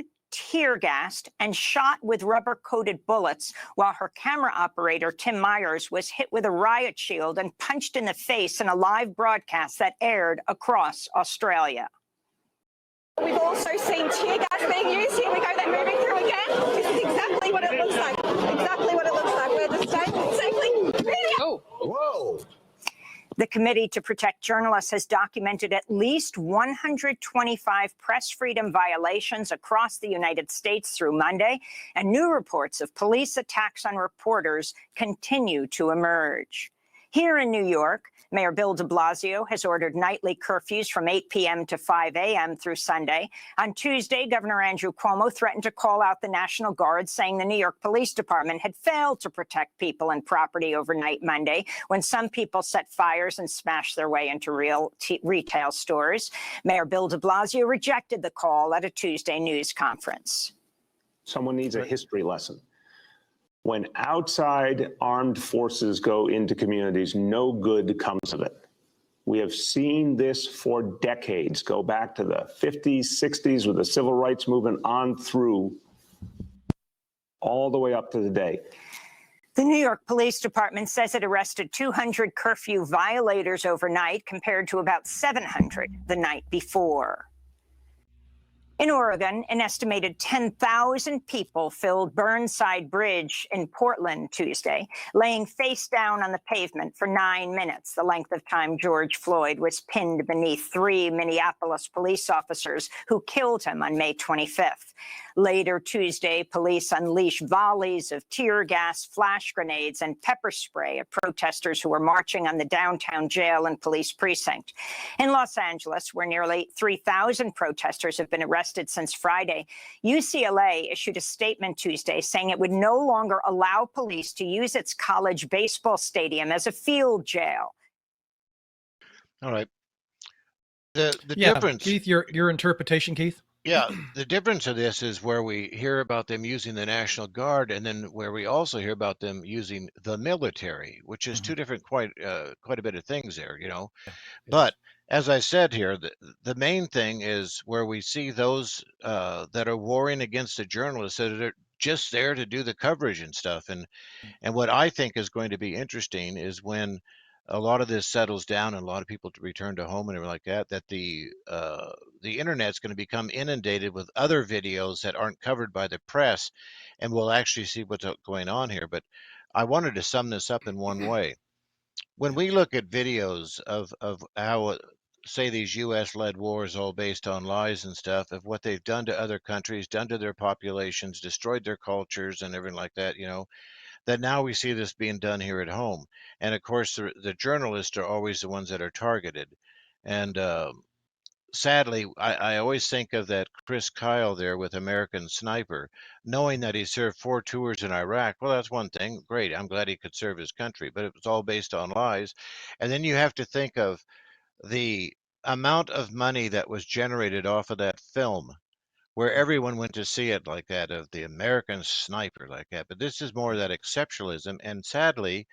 tear gassed and shot with rubber-coated bullets, while her camera operator, Tim Myers, was hit with a riot shield and punched in the face in a live broadcast that aired across Australia. We've also seen tear gas being used. Here we go, they're moving through again. This is exactly what it looks like. Exactly what it looks like. We're just safely. Oh, whoa. The Committee to Protect Journalists has documented at least 125 press freedom violations across the United States through Monday, and new reports of police attacks on reporters continue to emerge. Here in New York, Mayor Bill de Blasio has ordered nightly curfews from 8 p.m. to 5 a.m. through Sunday. On Tuesday, Governor Andrew Cuomo threatened to call out the National Guard, saying the New York Police Department had failed to protect people and property overnight Monday, when some people set fires and smashed their way into retail stores. Mayor Bill de Blasio rejected the call at a Tuesday news conference. Someone needs a history lesson. When outside armed forces go into communities, no good comes of it. We have seen this for decades, go back to the 50s, 60s with the civil rights movement on through, all the way up to today. The New York Police Department says it arrested 200 curfew violators overnight, compared to about 700 the night before. In Oregon, an estimated 10,000 people filled Burnside Bridge in Portland Tuesday, laying face down on the pavement for 9 minutes, the length of time George Floyd was pinned beneath 3 Minneapolis police officers who killed him on May 25th. Later Tuesday, police unleashed volleys of tear gas, flash grenades, and pepper spray at protesters who were marching on the downtown jail and police precinct. In Los Angeles, where nearly 3,000 protesters have been arrested since Friday, UCLA issued a statement Tuesday saying it would no longer allow police to use its college baseball stadium as a field jail. All right. The difference, Keith, your interpretation, Keith? Yeah, the difference of this is where we hear about them using the National Guard, and then where we also hear about them using the military, which is two different, quite a bit of things there, you know. But as I said here, the main thing is where we see those that are warring against the journalists that are just there to do the coverage and stuff. And what I think is going to be interesting is when a lot of this settles down and a lot of people to return to home and everything like that, the internet's going to become inundated with other videos that aren't covered by the press, and we'll actually see what's going on here. But I wanted to sum this up in one way. When we look at videos of how, say, these U.S.-led wars all based on lies and stuff, of what they've done to other countries, done to their populations, destroyed their cultures and everything like that, you know, that now we see this being done here at home. And of course, the journalists are always the ones that are targeted. And sadly, I always think of that Chris Kyle there with American Sniper, knowing that he served 4 tours in Iraq. Well, that's one thing. Great. I'm glad he could serve his country, but it was all based on lies. And then you have to think of the amount of money that was generated off of that film, where everyone went to see it like that, of the American Sniper like that. But this is more of that exceptionalism. And sadly,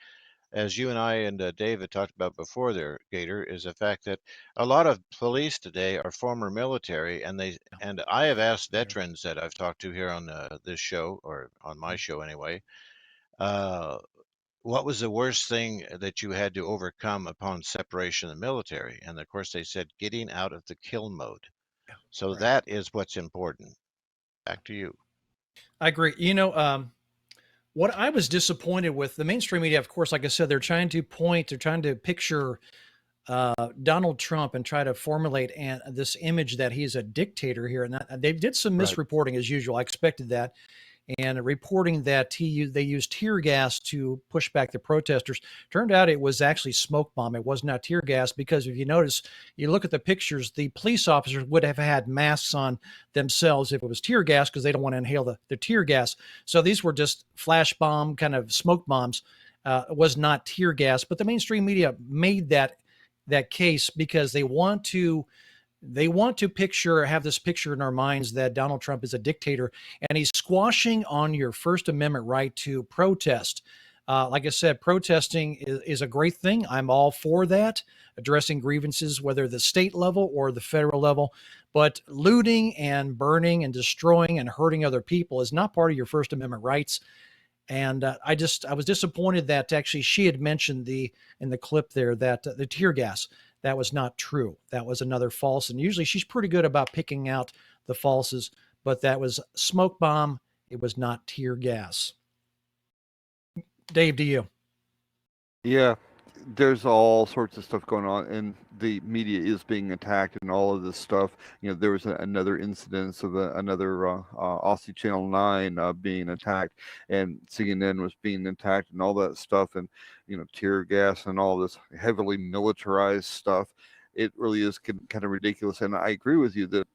as you and I and David talked about before there, Gator, is the fact that a lot of police today are former military, and I have asked veterans that I've talked to here on this show, or on my show anyway, what was the worst thing that you had to overcome upon separation of the military? And of course they said getting out of the kill mode. So that is what's important. Back to you. I agree. You know, what I was disappointed with the mainstream media, of course, like I said, they're trying to picture Donald Trump and try to formulate this image that he's a dictator here. And they did some misreporting as usual. I expected that. And reporting that they used tear gas to push back the protesters. Turned out it was actually smoke bomb. It was not tear gas, because if you notice, you look at the pictures, the police officers would have had masks on themselves if it was tear gas, because they don't want to inhale the tear gas. So these were just flash bomb kind of smoke bombs. It was not tear gas, but the mainstream media made that case because they want to have this picture in our minds that Donald Trump is a dictator, and he's squashing on your First Amendment right to protest. Like I said, protesting is a great thing. I'm all for that, addressing grievances, whether the state level or the federal level. But looting and burning and destroying and hurting other people is not part of your First Amendment rights. And I was disappointed that actually she had mentioned in the clip there that the tear gas, that was not true. That was another false. And usually she's pretty good about picking out the falses, but that was smoke bomb. It was not tear gas. Dave, to you. Yeah, there's all sorts of stuff going on, and the media is being attacked and all of this stuff. There was another incidence of another Aussie Channel 9 being attacked, and CNN was being attacked and all that stuff, and tear gas and all this heavily militarized stuff. It really is kind of ridiculous, and I agree with you that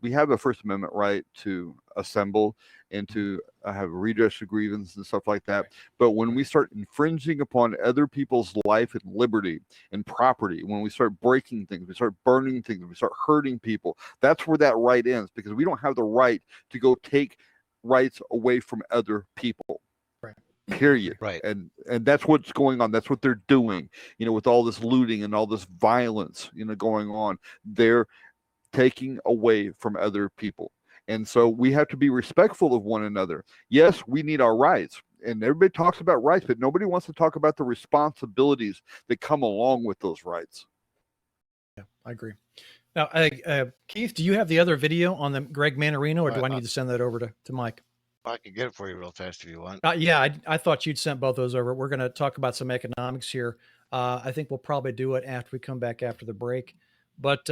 we have a First Amendment right to assemble and to have redress of grievance and stuff like that. But when we start infringing upon other people's life and liberty and property, when we start breaking things, we start burning things, we start hurting people, that's where that right ends, because we don't have the right to go take rights away from other people. Period. Right. And that's what's going on. That's what they're doing, with all this looting and all this violence, going on. They're taking away from other people. And so we have to be respectful of one another. Yes, we need our rights. And everybody talks about rights, but nobody wants to talk about the responsibilities that come along with those rights. Yeah, I agree. Now, Keith, do you have the other video on the Greg Manarino, or do I need to send that over to Mike? I can get it for you real fast if you want. Yeah, I thought you'd sent both those over. We're going to talk about some economics here. I think we'll probably do it after we come back after the break. But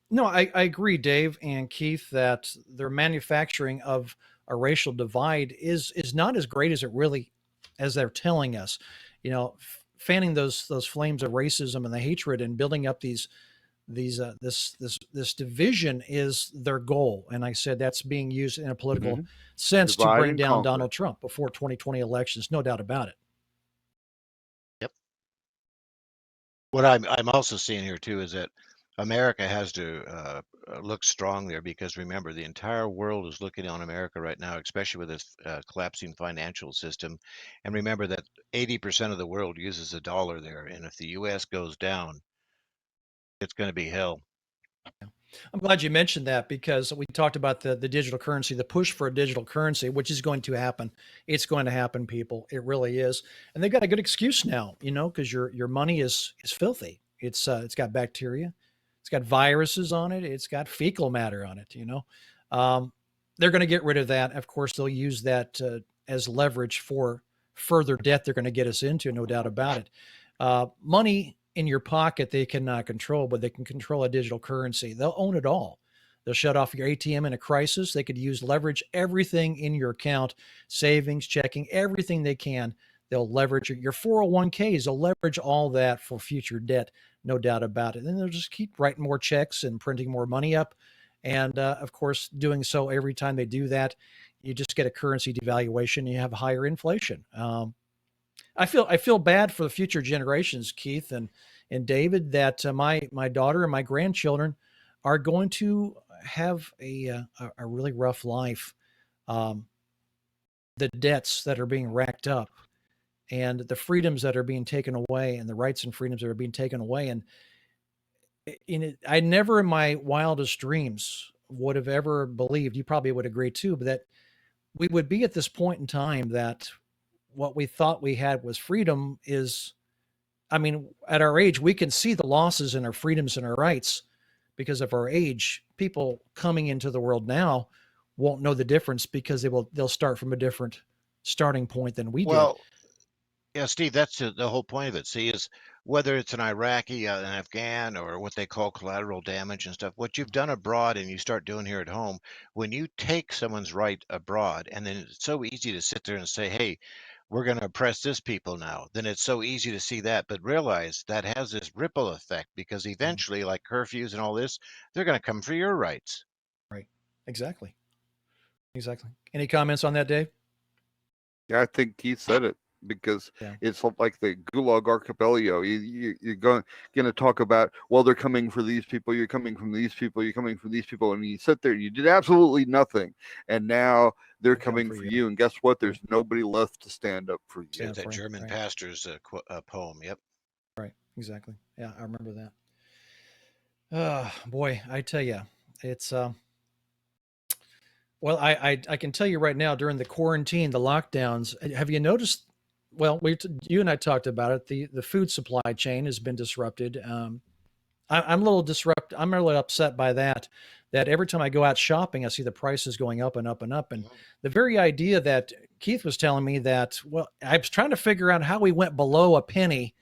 no, I agree, Dave and Keith, that their manufacturing of a racial divide is not as great as they're telling us. Fanning those flames of racism and the hatred and building up this division is their goal. And I said that's being used in a political sense Divide to bring and down conquer. Donald Trump before 2020 elections. No doubt about it. Yep. What I'm also seeing here too is that America has to look strong there, because remember, the entire world is looking on America right now, especially with this collapsing financial system. And remember that 80% of the world uses a dollar there. And if the U.S. goes down, it's going to be hell. I'm glad you mentioned that, because we talked about the digital currency, the push for a digital currency, which is going to happen. It's going to happen, people. It really is. And they've got a good excuse now, because your money is filthy. It's got bacteria. It's got viruses on it. It's got fecal matter on it. They're going to get rid of that. Of course, they'll use that as leverage for further debt they're going to get us into, no doubt about it. Money in your pocket they cannot control, but they can control a digital currency. They'll own it all. They'll shut off your ATM in a crisis. They could leverage everything in your account, savings, checking, everything they can. They'll leverage your 401ks. They'll leverage all that for future debt, no doubt about it. And they'll just keep writing more checks and printing more money up. And of course, doing so every time they do that, you just get a currency devaluation. You have higher inflation. I feel bad for the future generations, Keith and David, that my daughter and my grandchildren are going to have a really rough life. The debts that are being racked up, and the freedoms that are being taken away, and the rights and freedoms that are being taken away. And I never in my wildest dreams would have ever believed, you probably would agree too, but that we would be at this point in time that what we thought we had was freedom is, at our age, we can see the losses in our freedoms and our rights because of our age. People coming into the world now won't know the difference, because they'll start from a different starting point than we did. Yeah, Steve, that's the whole point of it. See, is whether it's an Iraqi, an Afghan, or what they call collateral damage and stuff, what you've done abroad and you start doing here at home, when you take someone's right abroad, and then it's so easy to sit there and say, hey, we're going to oppress this people now, then it's so easy to see that. But realize that has this ripple effect, because eventually, like curfews and all this, they're going to come for your rights. Right. Exactly. Any comments on that, Dave? Yeah, I think Keith said it, because it's like the Gulag Archipelago. You're going to talk about, well, they're coming for these people, you're coming from these people, you're coming from these people, and you sit there and you did absolutely nothing, and now they're coming for you. And guess what? There's nobody left to stand up for you. Stand That for you, German right. pastor's poem. Yep. Right, exactly. Yeah, I remember that. Boy, I tell you, it's well, I can tell you right now during the quarantine, the lockdowns. Have you noticed? Well, you and I talked about it. The food supply chain has been disrupted. I'm a little disrupted. I'm really upset by that. That every time I go out shopping, I see the prices going up and up and up. And the very idea that Keith was telling me that, well, I was trying to figure out how we went below a penny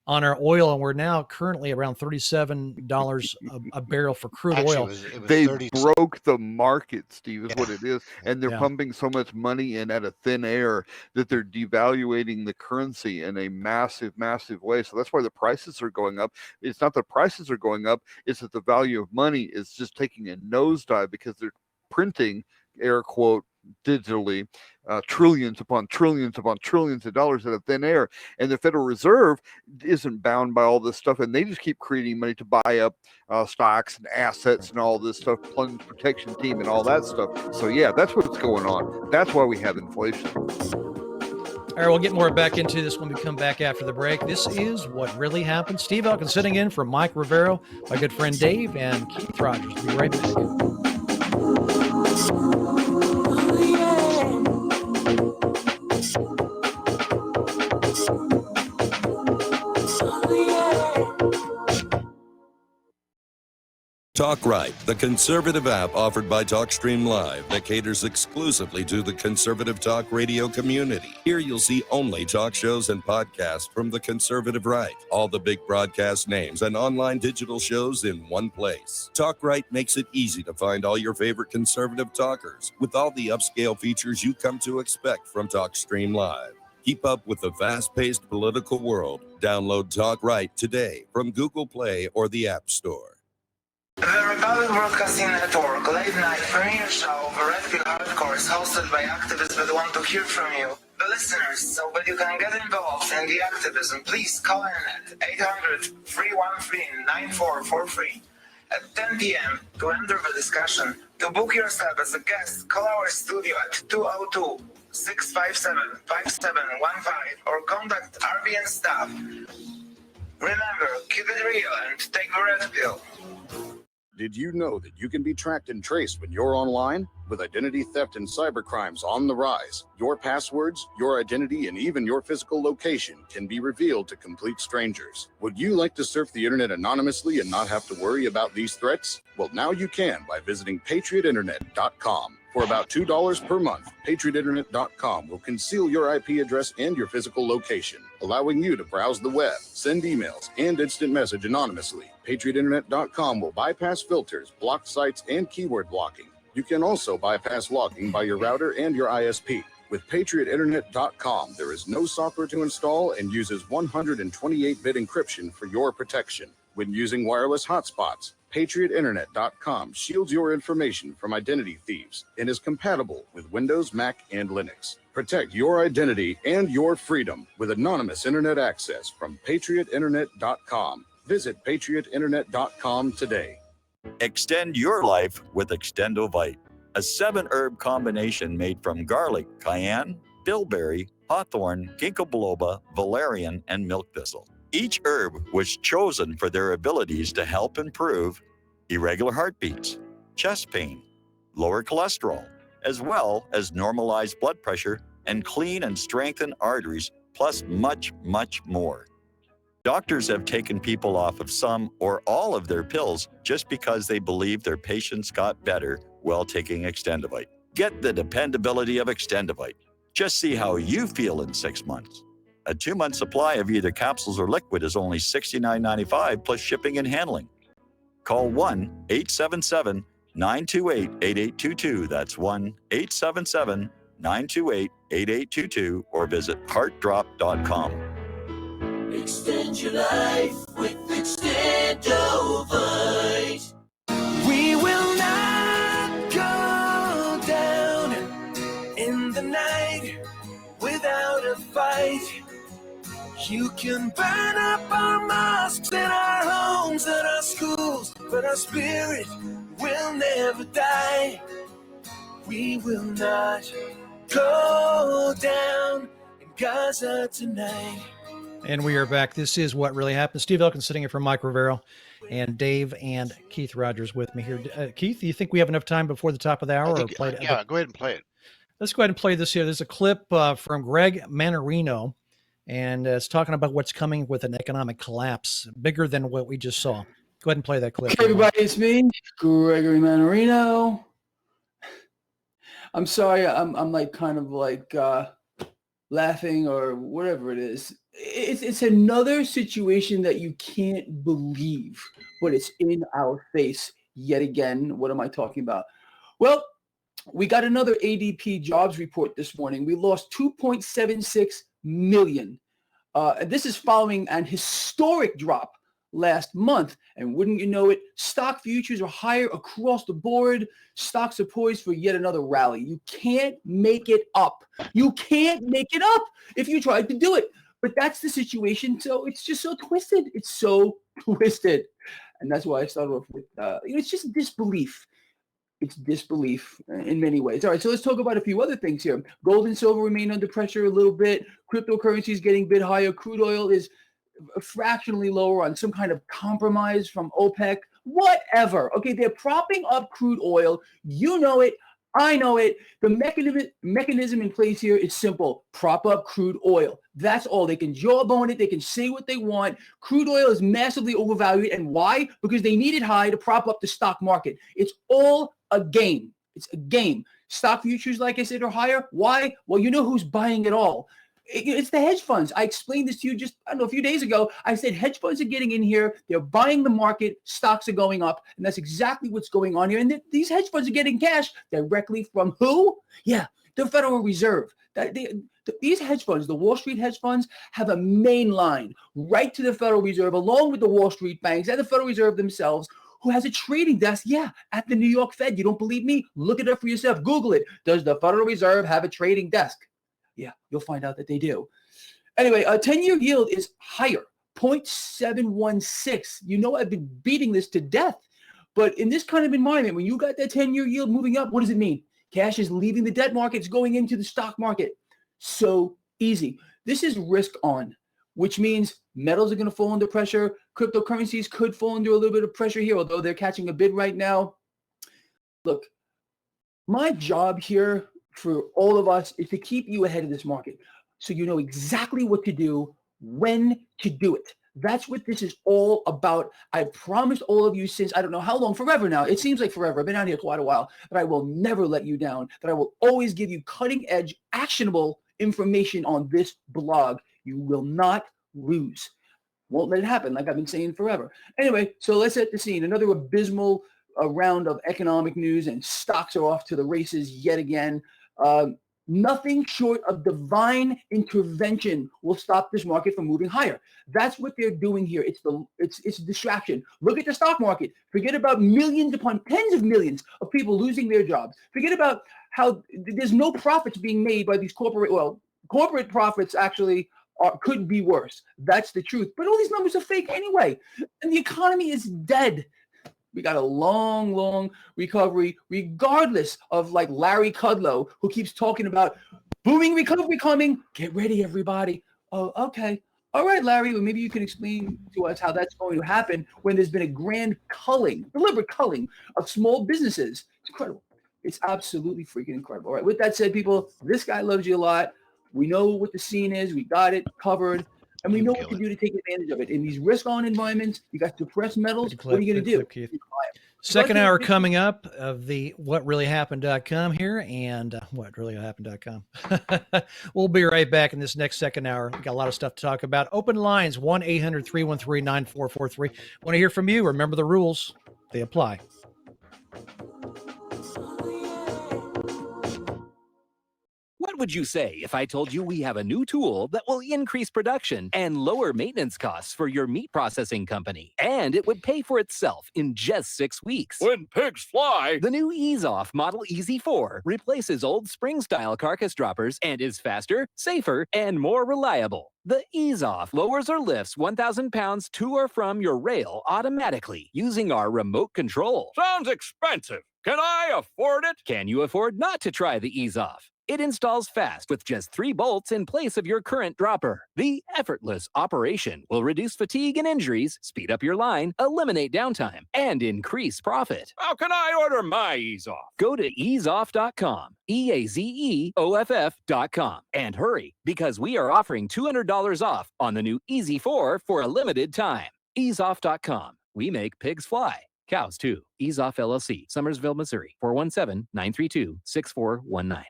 on our oil, and we're now currently around $37 a barrel for crude oil. They broke the market, Steve, is what it is. And they're pumping so much money in at a thin air that they're devaluating the currency in a massive, massive way. So that's why the prices are going up. It's not the prices are going up, it's that the value of money is just taking a nosedive because they're printing, air quote, digitally, trillions upon trillions upon trillions of dollars out of thin air. And the Federal Reserve isn't bound by all this stuff, and they just keep creating money to buy up stocks and assets and all this stuff, plunge protection team and all that stuff. So yeah, that's what's going on. That's why we have inflation. All right, we'll get more back into this when we come back after the break. This is What Really Happened. Steve Elkins sitting in for Mike Rivero, my good friend Dave, and Keith Rogers. We'll be right back. Talk Right, the conservative app offered by TalkStream Live that caters exclusively to the conservative talk radio community. Here you'll see only talk shows and podcasts from the conservative right, all the big broadcast names and online digital shows in one place. Talk Right makes it easy to find all your favorite conservative talkers with all the upscale features you come to expect from TalkStream Live. Keep up with the fast-paced political world. Download Talk Right today from Google Play or the App Store. The Republic Broadcasting Network late night premiere show The Red Pill Hardcore is hosted by activists that want to hear from you, the listeners. So that you can get involved in the activism, please call in at 800-313-9443 at 10 p.m. to enter the discussion. To book yourself as a guest, call our studio at 202-657-5715 or contact RBN staff. Remember, keep it real and take the red pill. Did you know that you can be tracked and traced when you're online? With identity theft and cybercrimes on the rise, your passwords, your identity, and even your physical location can be revealed to complete strangers. Would you like to surf the internet anonymously and not have to worry about these threats? Well, now you can by visiting patriotinternet.com. For about $2 per month, patriotinternet.com will conceal your IP address and your physical location, allowing you to browse the web, send emails, and instant message anonymously. patriotinternet.com will bypass filters, block sites, and keyword blocking. You can also bypass logging by your router and your ISP. With patriotinternet.com, there is no software to install and uses 128-bit encryption for your protection. When using wireless hotspots, patriotinternet.com shields your information from identity thieves and is compatible with Windows, Mac, and Linux. Protect your identity and your freedom with anonymous internet access from patriotinternet.com. Visit patriotinternet.com today. Extend your life with Extendovite, a 7-herb combination made from garlic, cayenne, bilberry, hawthorn, ginkgo biloba, valerian, and milk thistle. Each herb was chosen for their abilities to help improve irregular heartbeats, chest pain, lower cholesterol, as well as normalize blood pressure and clean and strengthen arteries, plus much, much more. Doctors have taken people off of some or all of their pills just because they believe their patients got better while taking Extendovite. Get the dependability of Extendovite. Just see how you feel in 6 months. A 2-month supply of either capsules or liquid is only $69.95 plus shipping and handling. Call 1-877-928-8822. That's 1-877-928-8822 or visit heartdrop.com. Extend your life with Extendovite. We will not go down in the night without a fight. You can burn up our mosques and our homes and our schools, but our spirit will never die. We will not go down in Gaza tonight. And we are back. This is What Really Happened. Steve Elkins sitting in for Mike Rivero, and Dave and Keith Rogers with me here. Keith, do you think we have enough time before the top of the hour? Yeah, go ahead and play it. Let's go ahead and play this here. There's a clip from Greg Manarino, and it's talking about what's coming with an economic collapse bigger than what we just saw. Go ahead and play that clip. Okay, everybody, it's me, Gregory Manarino. I'm sorry, I'm like kind of like laughing or whatever it is. It's another situation that you can't believe, but it's in our face yet again. What am I talking about? Well, we got another ADP jobs report this morning. We lost 2.76 million. And this is following an historic drop last month. And wouldn't you know it, stock futures are higher across the board. Stocks are poised for yet another rally. You can't make it up. You can't make it up if you tried to do it. But that's the situation. So it's just so twisted. It's so twisted. And that's why I started off with, it's just disbelief. It's disbelief in many ways. All right, so let's talk about a few other things here. Gold and silver remain under pressure a little bit. Cryptocurrency is getting a bit higher. Crude oil is fractionally lower on some kind of compromise from OPEC. Whatever. Okay, they're propping up crude oil. You know it. I know it. The mechanism in place here is simple. Prop up crude oil. That's all. They can jawbone it. They can say what they want. Crude oil is massively overvalued. And why? Because they need it high to prop up the stock market. It's all a game. It's a game. Stock futures, like I said, are higher. Why? Well, you know who's buying it all. It's the hedge funds. I explained this to you just, I don't know, a few days ago. I said hedge funds are getting in here. They're buying the market. Stocks are going up. And that's exactly what's going on here. And these hedge funds are getting cash directly from who? Yeah, the Federal Reserve. These hedge funds, the Wall Street hedge funds, have a main line right to the Federal Reserve, along with the Wall Street banks and the Federal Reserve themselves, who has a trading desk, at the New York Fed. You don't believe me? Look it up for yourself. Google it. Does the Federal Reserve have a trading desk? Yeah, you'll find out that they do. Anyway, a 10-year yield is higher, 0.716. You know I've been beating this to death. But in this kind of environment, when you got that 10-year yield moving up, what does it mean? Cash is leaving the debt markets, going into the stock market. So easy. This is risk on, which means metals are going to fall under pressure. Cryptocurrencies could fall under a little bit of pressure here, although they're catching a bid right now. Look, my job here for all of us is to keep you ahead of this market so you know exactly what to do, when to do it. That's what this is all about. I promised all of you since, I don't know how long, forever now. It seems like forever. I've been out here quite a while, that I will never let you down, that I will always give you cutting edge, actionable information on this blog. You will not lose. Won't let it happen, like I've been saying forever. Anyway, so let's set the scene. Another abysmal round of economic news, and stocks are off to the races yet again. Nothing short of divine intervention will stop this market from moving higher. That's what they're doing here. It's a distraction. Look at the stock market. Forget about millions upon tens of millions of people losing their jobs. Forget about how there's no profits being made by these corporate profits actually could be worse. That's the truth. But all these numbers are fake anyway. And the economy is dead. We got a long, long recovery, regardless of like Larry Kudlow, who keeps talking about booming recovery coming. Get ready, everybody. Oh, okay. All right, Larry, well, maybe you can explain to us how that's going to happen when there's been a grand culling, deliberate culling of small businesses. It's incredible. It's absolutely freaking incredible. All right, with that said, people, this guy loves you a lot. We know what the scene is. We got it covered. And we know what to do to take advantage of it. In these risk-on environments, you got depressed metals. What are you going to do? Second hour coming up of the whatreallyhappened.com here and whatreallyhappened.com. We'll be right back in this next second hour. We got a lot of stuff to talk about. Open lines, 1-800-313-9443. Want to hear from you. Remember the rules. They apply. What would you say if I told you we have a new tool that will increase production and lower maintenance costs for your meat processing company? And it would pay for itself in just 6 weeks. When pigs fly, The new Ease Off Model Easy 4 replaces old spring-style carcass droppers and is faster, safer, and more reliable. The Ease Off lowers or lifts 1,000 pounds to or from your rail automatically using our remote control. sounds expensive. Can I afford it? Can you afford not to try the Ease Off? It installs fast with just 3 bolts in place of your current dropper. The effortless operation will reduce fatigue and injuries, speed up your line, eliminate downtime, and increase profit. How can I order my Ease Off? Go to easeoff.com, EAZEOFF.com, and hurry because we are offering $200 off on the new Easy 4 for a limited time. Easeoff.com. We make pigs fly. Cows too. Ease Off LLC, Summersville, Missouri, 417-932-6419.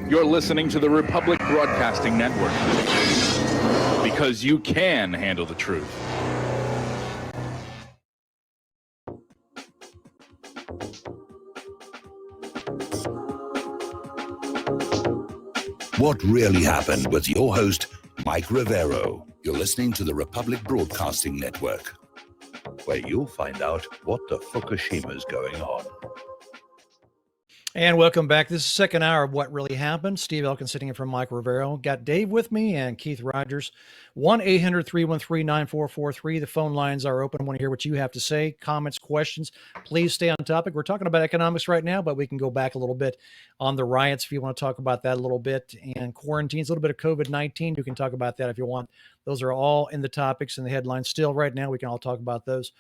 You're listening to the Republic Broadcasting Network because you can handle the truth. What really happened with your host, Mike Rivero. You're listening to the Republic Broadcasting Network, where you'll find out what the Fukushima is going on. And welcome back. This is the second hour of What Really Happened. Steve Elkin sitting in for Mike Rivero. Got Dave with me and Keith Rogers. 1-800-313-9443. The phone lines are open. I want to hear what you have to say. Comments, questions. Please stay on topic. We're talking about economics right now, but we can go back a little bit on the riots if you want to talk about that a little bit. And quarantines, a little bit of COVID-19. You can talk about that if you want. Those are all in the topics and the headlines still right now. We can all talk about those.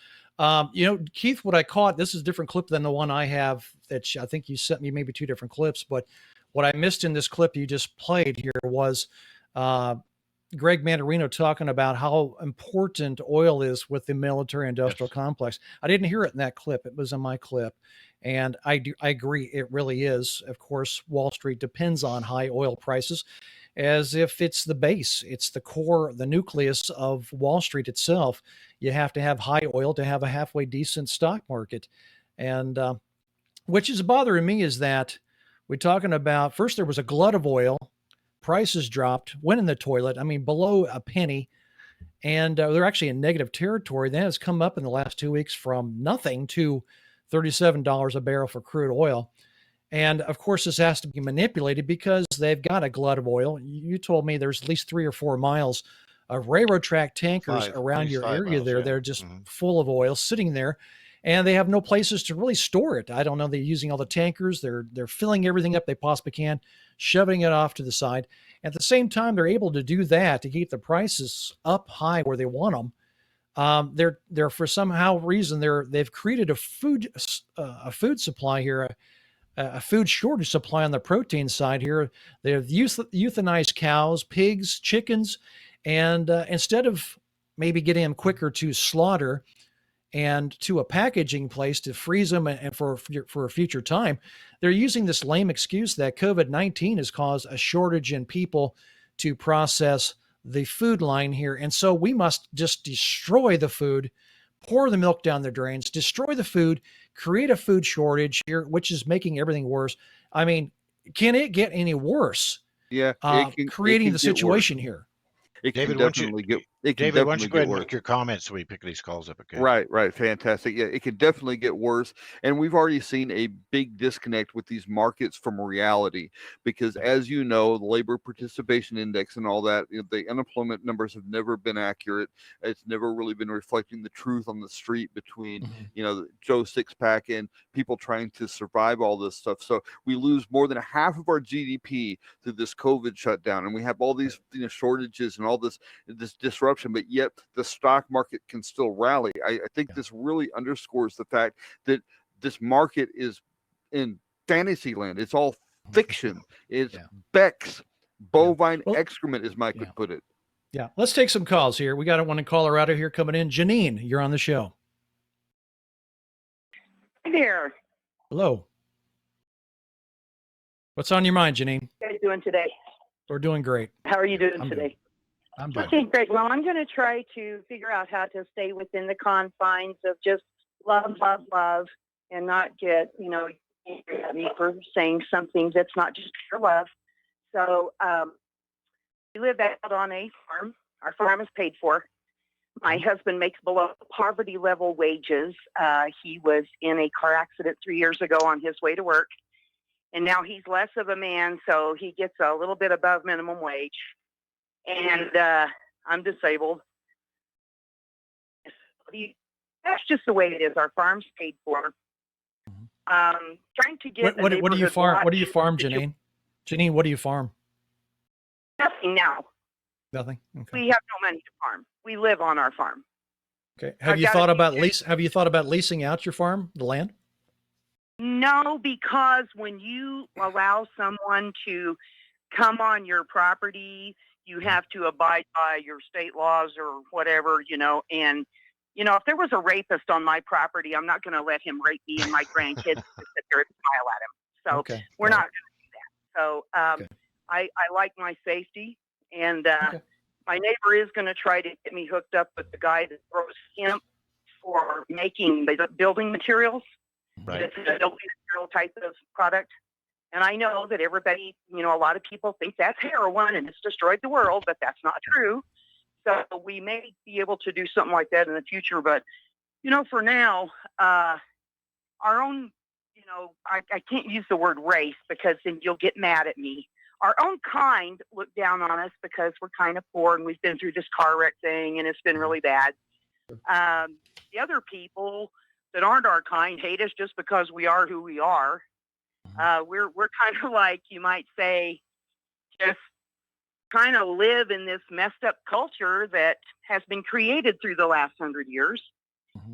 Keith, what I caught, this is a different clip than the one I have that I think you sent me, maybe 2 different clips, but what I missed in this clip you just played here was Greg Mandarino talking about how important oil is with the military industrial complex. I didn't hear it in that clip. It was in my clip. And I agree. It really is. Of course, Wall Street depends on high oil prices as if it's the base. It's the core, the nucleus of Wall Street itself. You have to have high oil to have a halfway decent stock market. And which is bothering me is that we're talking about, first there was a glut of oil, prices dropped, went in the toilet, I mean, below a penny, and they're actually in negative territory. Then it's come up in the last 2 weeks from nothing to $37 a barrel for crude oil. And of course, this has to be manipulated because they've got a glut of oil. You told me there's at least 3 or 4 miles of railroad track tankers around your area there. Yeah. They're just full of oil sitting there, and they have no places to really store it. I don't know. They're using all the tankers. They're filling everything up they possibly can, shoving it off to the side. At the same time, they're able to do that to keep the prices up high where they want them. They're for somehow reason they've created a food supply here, a food shortage supply on the protein side here. They've euthanized cows, pigs, chickens, and instead of maybe getting them quicker to slaughter and to a packaging place to freeze them and for a future time, they're using this lame excuse that COVID-19 has caused a shortage in people to process the food line here. And so we must just destroy the food, pour the milk down the drains, destroy the food, create a food shortage here, which is making everything worse. I mean, can it get any worse? Yeah, creating the situation here. It David, can definitely get. It can David, why don't you definitely go ahead get and worse. make your comments so we pick these calls up, okay? Right, fantastic. Yeah, it can definitely get worse, and we've already seen a big disconnect with these markets from reality because, as you know, the labor participation index and all that, the unemployment numbers have never been accurate. It's never really been reflecting the truth on the street between Joe Sixpack and people trying to survive all this stuff. So we lose more than half of our GDP through this COVID shutdown, and we have all these shortages and all this disruption, but yet the stock market can still rally. I think this really underscores the fact that this market is in fantasy land. It's all fiction. It's Beck's bovine excrement, as Mike would put it. Yeah. Let's take some calls here. We got one in Colorado here coming in. Janine, you're on the show. Hi there. Hello. What's on your mind, Janine? How are you doing today? We're doing great. How are you doing today? I'm good. Okay, great. Well, I'm going to try to figure out how to stay within the confines of just love, and not get, angry at me for saying something that's not just pure love. So we live out on a farm. Our farm is paid for. My husband makes below poverty level wages. He was in a car accident 3 years ago on his way to work. And now he's less of a man, so he gets a little bit above minimum wage. And I'm disabled. That's just the way it is. Our farm's paid for. Trying to get What do you farm? What do you farm, Janine? Janine, what do you farm? Nothing now. Nothing. Okay. We have no money to farm. We live on our farm. Okay. Have you thought about leasing out your farm, the land? No, because when you allow someone to come on your property, you have to abide by your state laws or whatever, and if there was a rapist on my property, I'm not going to let him rape me and my grandkids to sit there and smile at him. So Okay. we're not going to do that. So I like my safety, and my neighbor is going to try to get me hooked up with the guy that grows hemp for making building materials. Right. It's a building material type of product. And I know that everybody, a lot of people think that's heroin and it's destroyed the world, but that's not true. So we may be able to do something like that in the future. But, for now, our own, I can't use the word race because then you'll get mad at me. Our own kind look down on us because we're kind of poor and we've been through this car wreck thing and it's been really bad. The other people that aren't our kind hate us just because we are who we are. We're kind of like, you might say, just kind of live in this messed up culture that has been created through the last 100 years.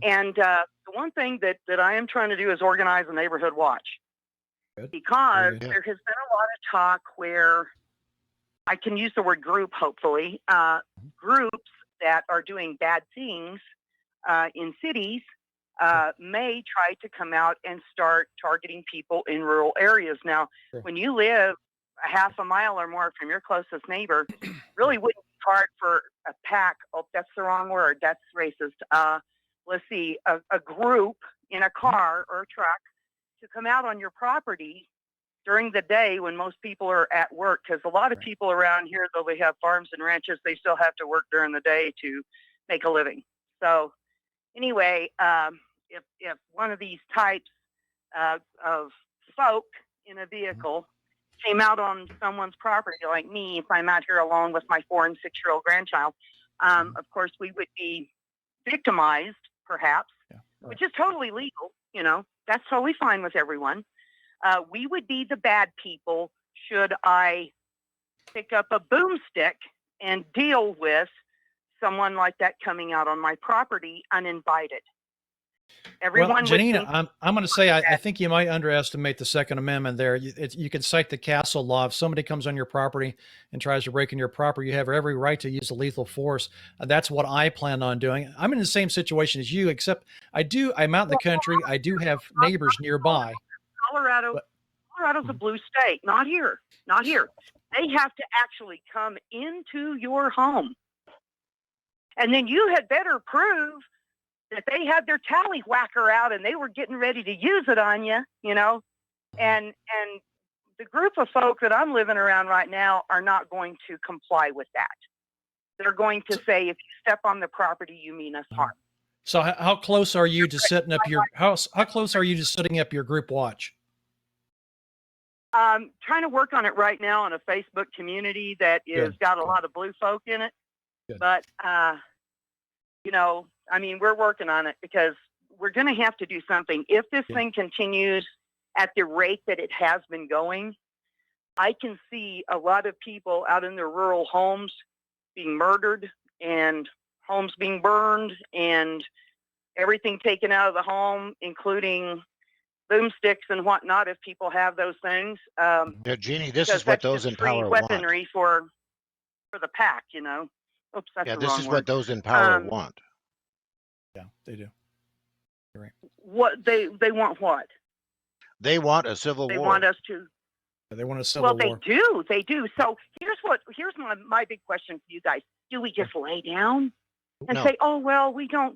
And the one thing that I am trying to do is organize a neighborhood watch. Because there has been a lot of talk where I can use the word group, hopefully, groups that are doing bad things in cities may try to come out and start targeting people in rural areas. Now, when you live a half a mile or more from your closest neighbor, really wouldn't be hard for a pack. Oh, that's the wrong word. That's racist. Let's see, a group in a car or a truck to come out on your property during the day when most people are at work, because a lot of people around here, though they have farms and ranches, they still have to work during the day to make a living. So anyway, if one of these types of folk in a vehicle came out on someone's property like me, if I'm out here along with my 4- and 6-year-old grandchild, of course we would be victimized, perhaps, which is totally legal. That's totally fine with everyone. We would be the bad people should I pick up a boomstick and deal with someone like that coming out on my property uninvited. Everyone well, would Janina, think I'm going to say I think you might underestimate the Second Amendment there. You can cite the castle law. If somebody comes on your property and tries to break in your property, you have every right to use a lethal force. That's what I plan on doing. I'm in the same situation as you, except I'm out in the country. I do have neighbors nearby. Colorado's a blue state. Not here. Not here. They have to actually come into your home. And then you had better prove that they had their tallywhacker out and they were getting ready to use it on you, and the group of folk that I'm living around right now are not going to comply with that. They're going to say, if you step on the property, you mean us harm. So how close are you to setting up your house? How close are you to setting up your group watch? Trying to work on it right now in a Facebook community that is got a lot of blue folk in it. Good. But, we're working on it because we're going to have to do something. If this thing continues at the rate that it has been going, I can see a lot of people out in their rural homes being murdered and homes being burned and everything taken out of the home, including boomsticks and whatnot, if people have those things. Jeannie, this is what those in power want. Weaponry for the pack, Oops, that's the this wrong is word. what those in power want. Yeah, they do. You're right. What they want? What they want a civil they war. want us to. They want a civil war. They do. So here's my big question for you guys: do we just lay down? and No. say, "Oh well, we got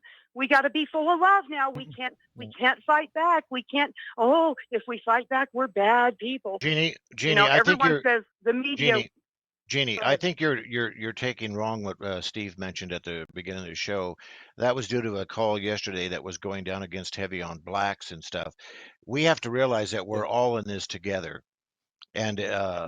to be full of love now. We can't fight back. We can't. Oh, if we fight back, we're bad people." Jeannie, I think everyone you're says the media. Jeannie, Go I ahead. think you're taking wrong what Steve mentioned at the beginning of the show. That was due to a call yesterday that was going down against heavy on blacks and stuff. We have to realize that we're all in this together. And No.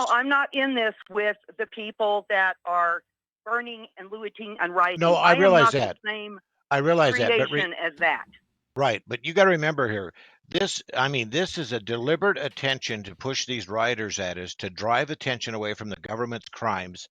I'm not in this with the people that are burning and looting and rioting. No, I realize am not that. the same I realize that, but creation as that. right, but you got to remember here, this is a deliberate attention to push these rioters at us to drive attention away from the government's crimes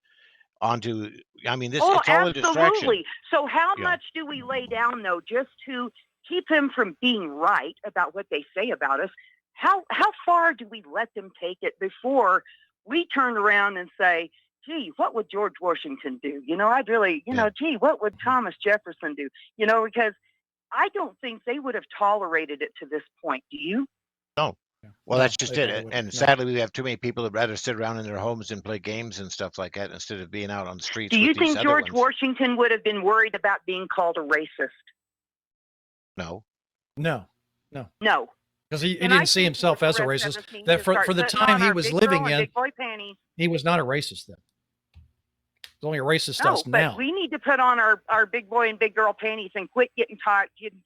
onto. It's all a distraction. Absolutely. So how Yeah. much do we lay down though, just to keep them from being right about what they say about us? How far do we let them take it before we turn around and say, "Gee, what would George Washington do?" I'd really, "Gee, what would Thomas Jefferson do?" Because I don't think they would have tolerated it to this point. Do you? No. Well, No, that's just they it. probably wouldn't. And No. sadly, we have too many people that rather sit around in their homes and play games and stuff like that instead of being out on the streets Do you with these think other George ones. Washington would have been worried about being called a racist? No. No. No. Because he And I didn't see think himself the as a rest of racist. us need That to for start the putting time on he our was big living girl and in, big boy panties. he was not a racist then. He's only a racist No, us but now. we need to put on our big boy and big girl panties and quit getting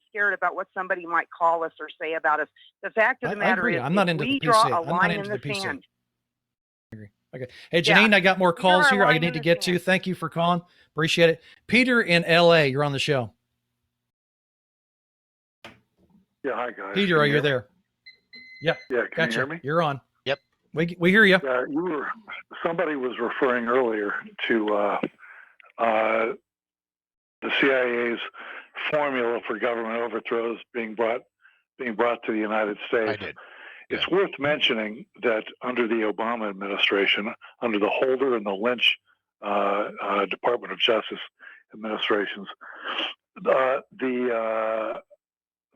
scared about what somebody might call us or say about us. The fact of the I matter agree. is, I'm not if into the we PC. draw I'm a not line into in the the PC. sand. Okay. Hey, Yeah. Janine, I got more We draw calls a here. I line need in to the get to. sand. Thank you for calling. Appreciate it. Peter in LA, you're on the show. Yeah, hi guys. Peter, Can are you you hear me? there? Yep. Yeah, can Gotcha. you hear me? You're on. Yep. We hear you. Somebody was referring earlier to the CIA's formula for government overthrows being brought to the United States. I did. It's worth mentioning that under the Obama administration, under the Holder and the Lynch Department of Justice administrations, the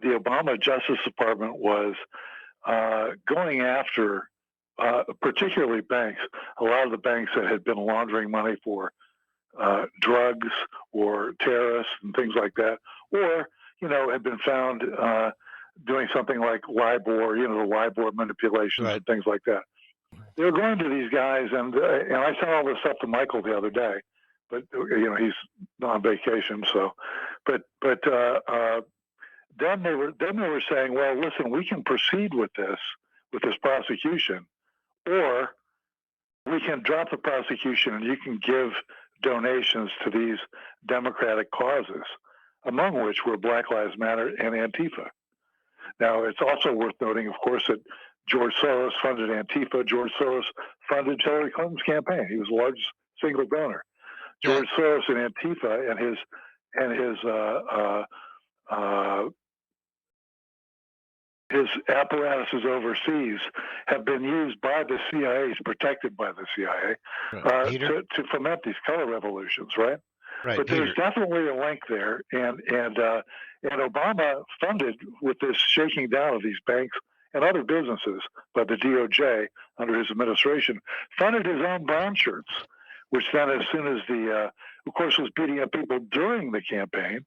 Obama Justice Department was going after particularly banks, a lot of the banks that had been laundering money for drugs or terrorists and things like that, or had been found doing something like LIBOR, the LIBOR manipulations and things like that. They were going to these guys, and I sent all this stuff to Michael the other day, but he's on vacation, so. But then they were saying, well, listen, we can proceed with this prosecution, or we can drop the prosecution and you can give donations to these democratic causes, among which were Black Lives Matter and Antifa. Now, it's also worth noting, of course, that George Soros funded Antifa. George Soros funded Hillary Clinton's campaign. He was the largest single donor. George Soros and Antifa his apparatuses overseas have been used by the CIA, protected by the CIA, to foment these color revolutions, right? Right. But there's definitely a link there, and Obama funded with this shaking down of these banks and other businesses by the DOJ under his administration, funded his own brown shirts, which then, as soon as of course, was beating up people during the campaign,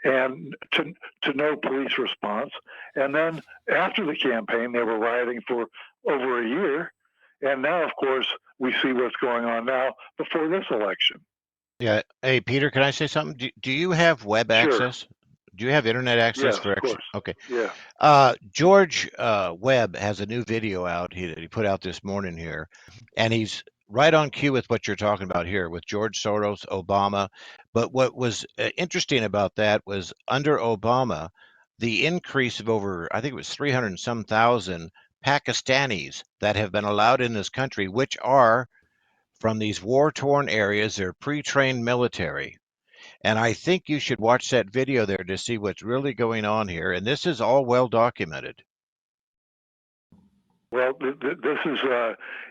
and to no police response. And then after the campaign, they were rioting for over a year. And now, of course, we see what's going on now before this election. Yeah. Hey, Peter, can I say something? Do you have web access? Do you have internet access Yes, for of course. Okay. Yeah. George Webb has a new video out that he put out this morning here, and he's right on cue with what you're talking about here with George Soros, Obama. But what was interesting about that was under Obama, the increase of over, I think it was 300 and some thousand Pakistanis that have been allowed in this country, which are from these war-torn areas. They're pre-trained military. And I think you should watch that video there to see what's really going on here. And this is all well documented. Well, this is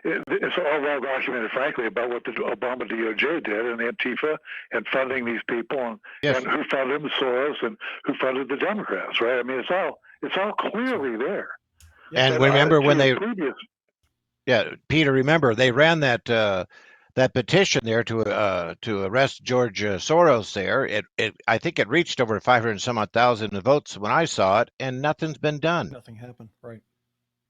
it's all well documented, frankly, about what the Obama DOJ did and Antifa and funding these people and who funded Soros and who funded the Democrats, right? I mean, it's all clearly there. And But, remember when to they the previous Peter, remember they ran that that petition there to arrest George Soros there, I think it reached over 500 and some odd thousand votes when I saw it, and nothing's been done. Nothing happened, right?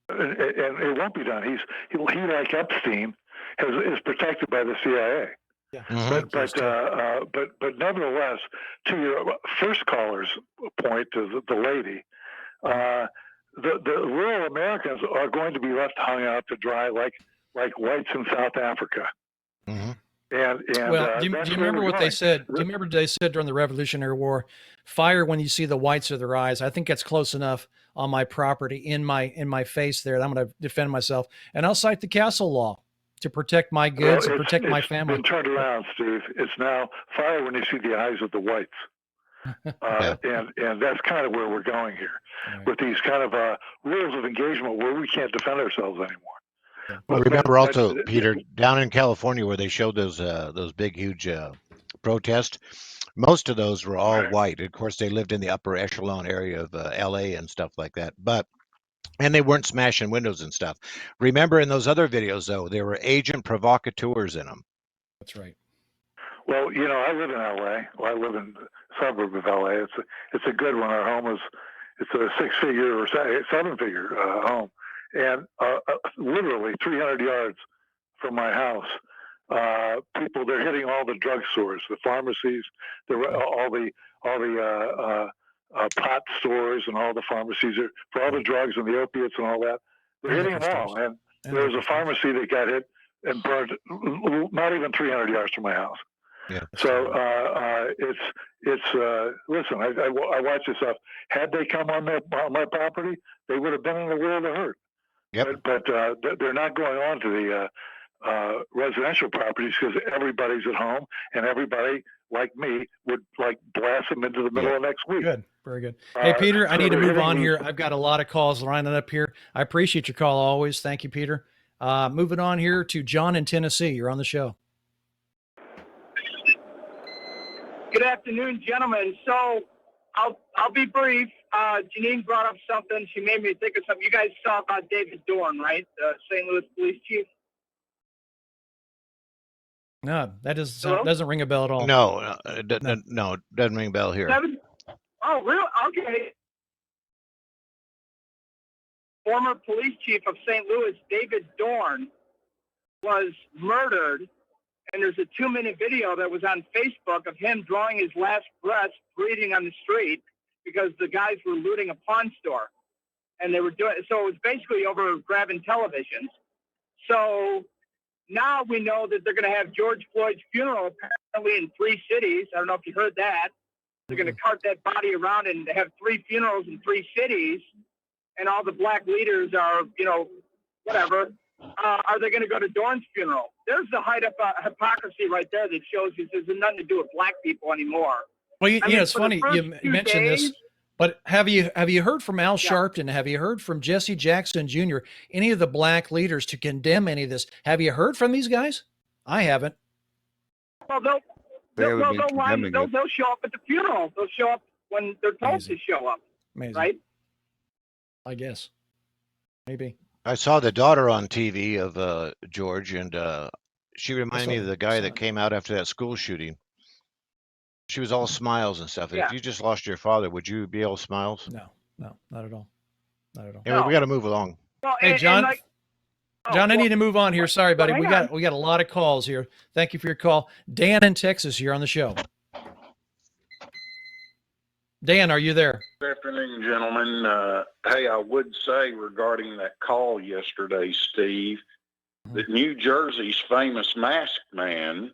And it won't be done. He like Epstein is protected by the CIA. Yeah. But nevertheless, to your first caller's point, to the lady, the rural Americans are going to be left hung out to dry like whites in South Africa. Mm-hmm. Well, do you remember what they said? Do you remember they said during the Revolutionary War, "Fire when you see the whites of their eyes"? I think that's close enough on my property, in my face there, that I'm going to defend myself, and I'll cite the castle law to protect my goods and protect my family. It's been turned around, Steve. It's now fire when you see the eyes of the whites. And that's kind of where we're going here, with these kind of rules of engagement where we can't defend ourselves anymore. Well, remember also, Peter, down in California where they showed those big, huge protests, most of those were all white. Of course, they lived in the upper echelon area of LA and stuff like that. And they weren't smashing windows and stuff. Remember in those other videos, though, there were agent provocateurs in them. That's right. Well, I live in LA. Well, I live in the suburb of LA. It's a good one. Our home it's a 6-figure or 7-figure home. And literally 300 yards from my house, people, they're hitting all the drugstores, the pharmacies, all the pot stores and all the pharmacies for all the drugs and the opiates and all that. They're hitting them all. And there was a pharmacy that got hit and burned not even 300 yards from my house. Yeah. So listen, I watch this stuff. Had they come on my property, they would have been in a world of hurt. Yep. But they're not going on to the residential properties because everybody's at home, and everybody like me would blast them into the middle of next week. Good, very good. Hey, Peter, I need to move on here. I've got a lot of calls lining up here. I appreciate your call always. Thank you, Peter. Moving on here to John in Tennessee. You're on the show. Good afternoon, gentlemen. So I'll be brief. Janine brought up something. She made me think of something. You guys saw about David Dorn, right? St. Louis police chief. No, that doesn't ring a bell at all. No, no, doesn't ring a bell here. Oh, really? Okay. Former police chief of St. Louis, David Dorn, was murdered. And there's a 2-minute video that was on Facebook of him drawing his last breath, breathing on the street because the guys were looting a pawn store. And they were doing it. So it was basically over grabbing televisions. So now we know that they're going to have George Floyd's funeral apparently in 3 cities. I don't know if you heard that. They're going to cart that body around and have 3 funerals in 3 cities. And all the black leaders are, whatever. Are they going to go to Dorn's funeral? There's the height of hypocrisy right there that shows you this has nothing to do with black people anymore. Well, it's funny you mentioned this, but have you heard from Al Sharpton? Have you heard from Jesse Jackson Jr., any of the black leaders to condemn any of this? Have you heard from these guys? I haven't. Well, they'll show up at the funeral. They'll show up when they're told to show up. Amazing. Right? I guess. Maybe. I saw the daughter on TV of George, and she reminded me of the guy that came out after that school shooting. She was all smiles and stuff. Yeah. If you just lost your father, would you be all smiles? No, not at all. Not at all. Anyway, we got to move along. Well, Hey, John. John, I need to move on here. Sorry, buddy. hang We got a lot of calls here. Thank you for your call. Dan in Texas, you're on the show. Dan, are you there? Good afternoon, gentlemen. Hey, I would say regarding that call yesterday, Steve, that New Jersey's famous masked man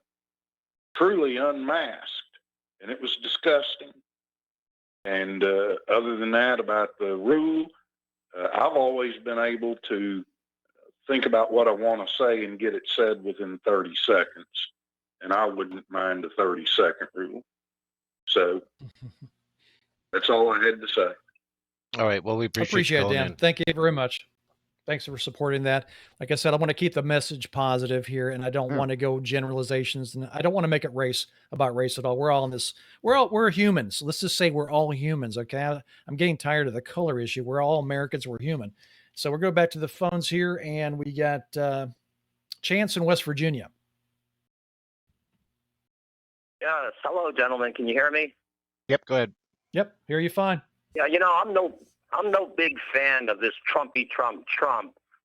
truly unmasked, and it was disgusting. And other than that, about the rule, I've always been able to think about what I want to say and get it said within 30 seconds. And I wouldn't mind the 30-second rule. So that's all I had to say. All right. Well, we appreciate it, Dan. Thank you very much. Thanks for supporting that. Like I said, I want to keep the message positive here, and I don't want to go generalizations, and I don't want to make it about race at all. We're all in this. We're humans. Let's just say we're all humans. Okay. I'm getting tired of the color issue. We're all Americans. We're human. So we're going back to the phones here, and we got Chance in West Virginia. Yes. Hello, gentlemen. Can you hear me? Yep, go ahead. Yep, hear you fine. Yeah, I'm no big fan of this Trump.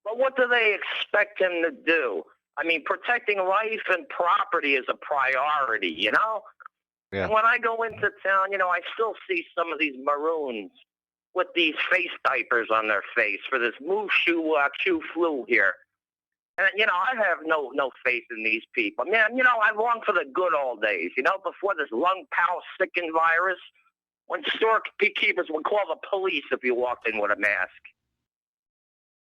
But what do they expect him to do? I mean, protecting life and property is a priority, Yeah. And when I go into town, I still see some of these maroons with these face diapers on their face for this shoe flu here. And, I have no faith in these people. Man, I long for the good old days, before this lung pal sickened virus, when storekeepers would call the police if you walked in with a mask.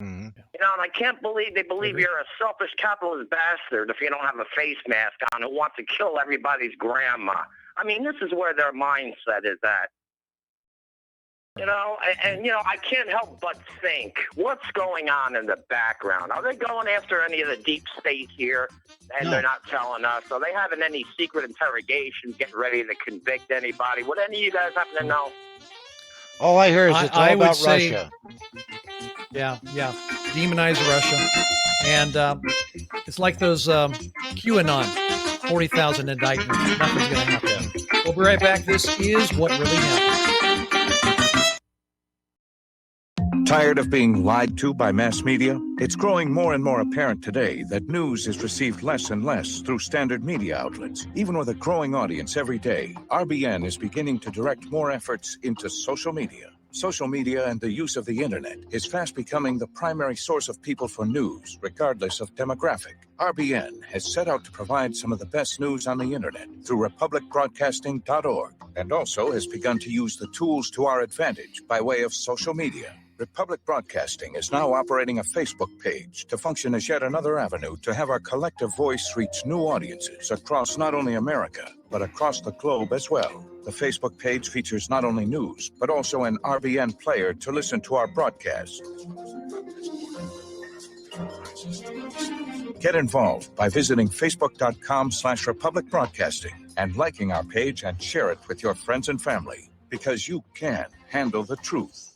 Mm-hmm. And I can't believe they believe you're a selfish capitalist bastard if you don't have a face mask on and want to kill everybody's grandma. I mean, this is where their mindset is at. And I can't help but think, what's going on in the background? Are they going after any of the deep state here? And they're not telling us. Are they having any secret interrogations, getting ready to convict anybody? Would any of you guys happen to know? All I hear is it's all about Russia. Yeah. Demonize Russia. And it's like those QAnon, 40,000 indictments. Nothing's going to happen. We'll be right back. This is What Really Happened. Tired of being lied to by mass media? It's growing more and more apparent today that news is received less and less through standard media outlets. Even with a growing audience every day, RBN is beginning to direct more efforts into social media. Social media and the use of the internet is fast becoming the primary source of people for news, regardless of demographic. RBN has set out to provide some of the best news on the internet through republicbroadcasting.org, and also has begun to use the tools to our advantage by way of social media. Republic Broadcasting is now operating a Facebook page to function as yet another avenue to have our collective voice reach new audiences across not only America, but across the globe as well. The Facebook page features not only news, but also an RBN player to listen to our broadcasts. Get involved by visiting facebook.com/Republic Broadcasting and liking our page and share it with your friends and family, because you can handle the truth.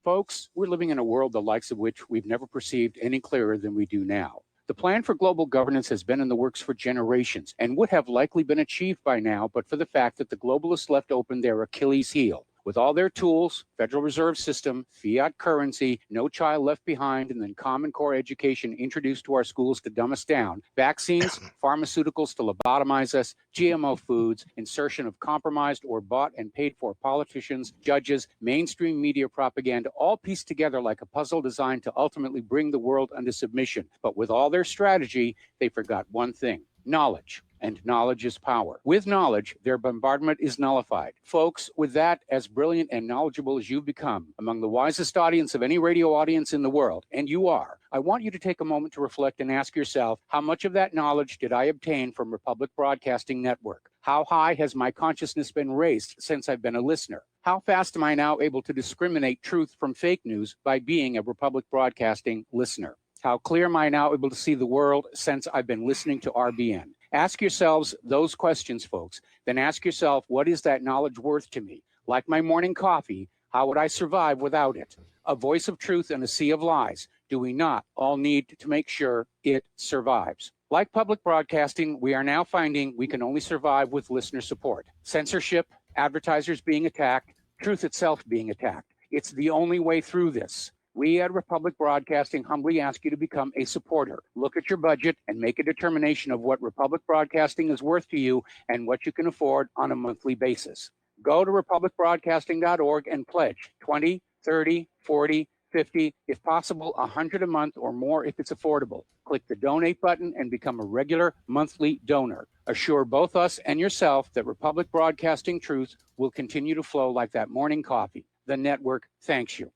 Folks, we're living in a world the likes of which we've never perceived any clearer than we do now. The plan for global governance has been in the works for generations and would have likely been achieved by now, but for the fact that the globalists left open their Achilles heel. With all their tools, Federal Reserve System, fiat currency, no child left behind, and then Common Core education introduced to our schools to dumb us down, vaccines, pharmaceuticals to lobotomize us, GMO foods, insertion of compromised or bought and paid for politicians, judges, mainstream media propaganda, all pieced together like a puzzle designed to ultimately bring the world under submission. But with all their strategy, they forgot one thing: knowledge. And knowledge is power. With knowledge, their bombardment is nullified. Folks, with that, as brilliant and knowledgeable as you've become, among the wisest audience of any radio audience in the world, and you are, I want you to take a moment to reflect and ask yourself, how much of that knowledge did I obtain from Republic Broadcasting Network? How high has my consciousness been raised since I've been a listener? How fast am I now able to discriminate truth from fake news by being a Republic Broadcasting listener? How clear am I now able to see the world since I've been listening to RBN? Ask yourselves those questions, folks. Then ask yourself, what is that knowledge worth to me? Like my morning coffee, how would I survive without it? A voice of truth in a sea of lies. Do we not all need to make sure it survives? Like public broadcasting, we are now finding we can only survive with listener support. Censorship, advertisers being attacked, truth itself being attacked. It's the only way through this. We at Republic Broadcasting humbly ask you to become a supporter. Look at your budget and make a determination of what Republic Broadcasting is worth to you and what you can afford on a monthly basis. Go to republicbroadcasting.org and pledge 20, 30, 40, 50, if possible, 100 a month or more if it's affordable. Click the donate button and become a regular monthly donor. Assure both us and yourself that Republic Broadcasting truth will continue to flow like that morning coffee. The network thanks you.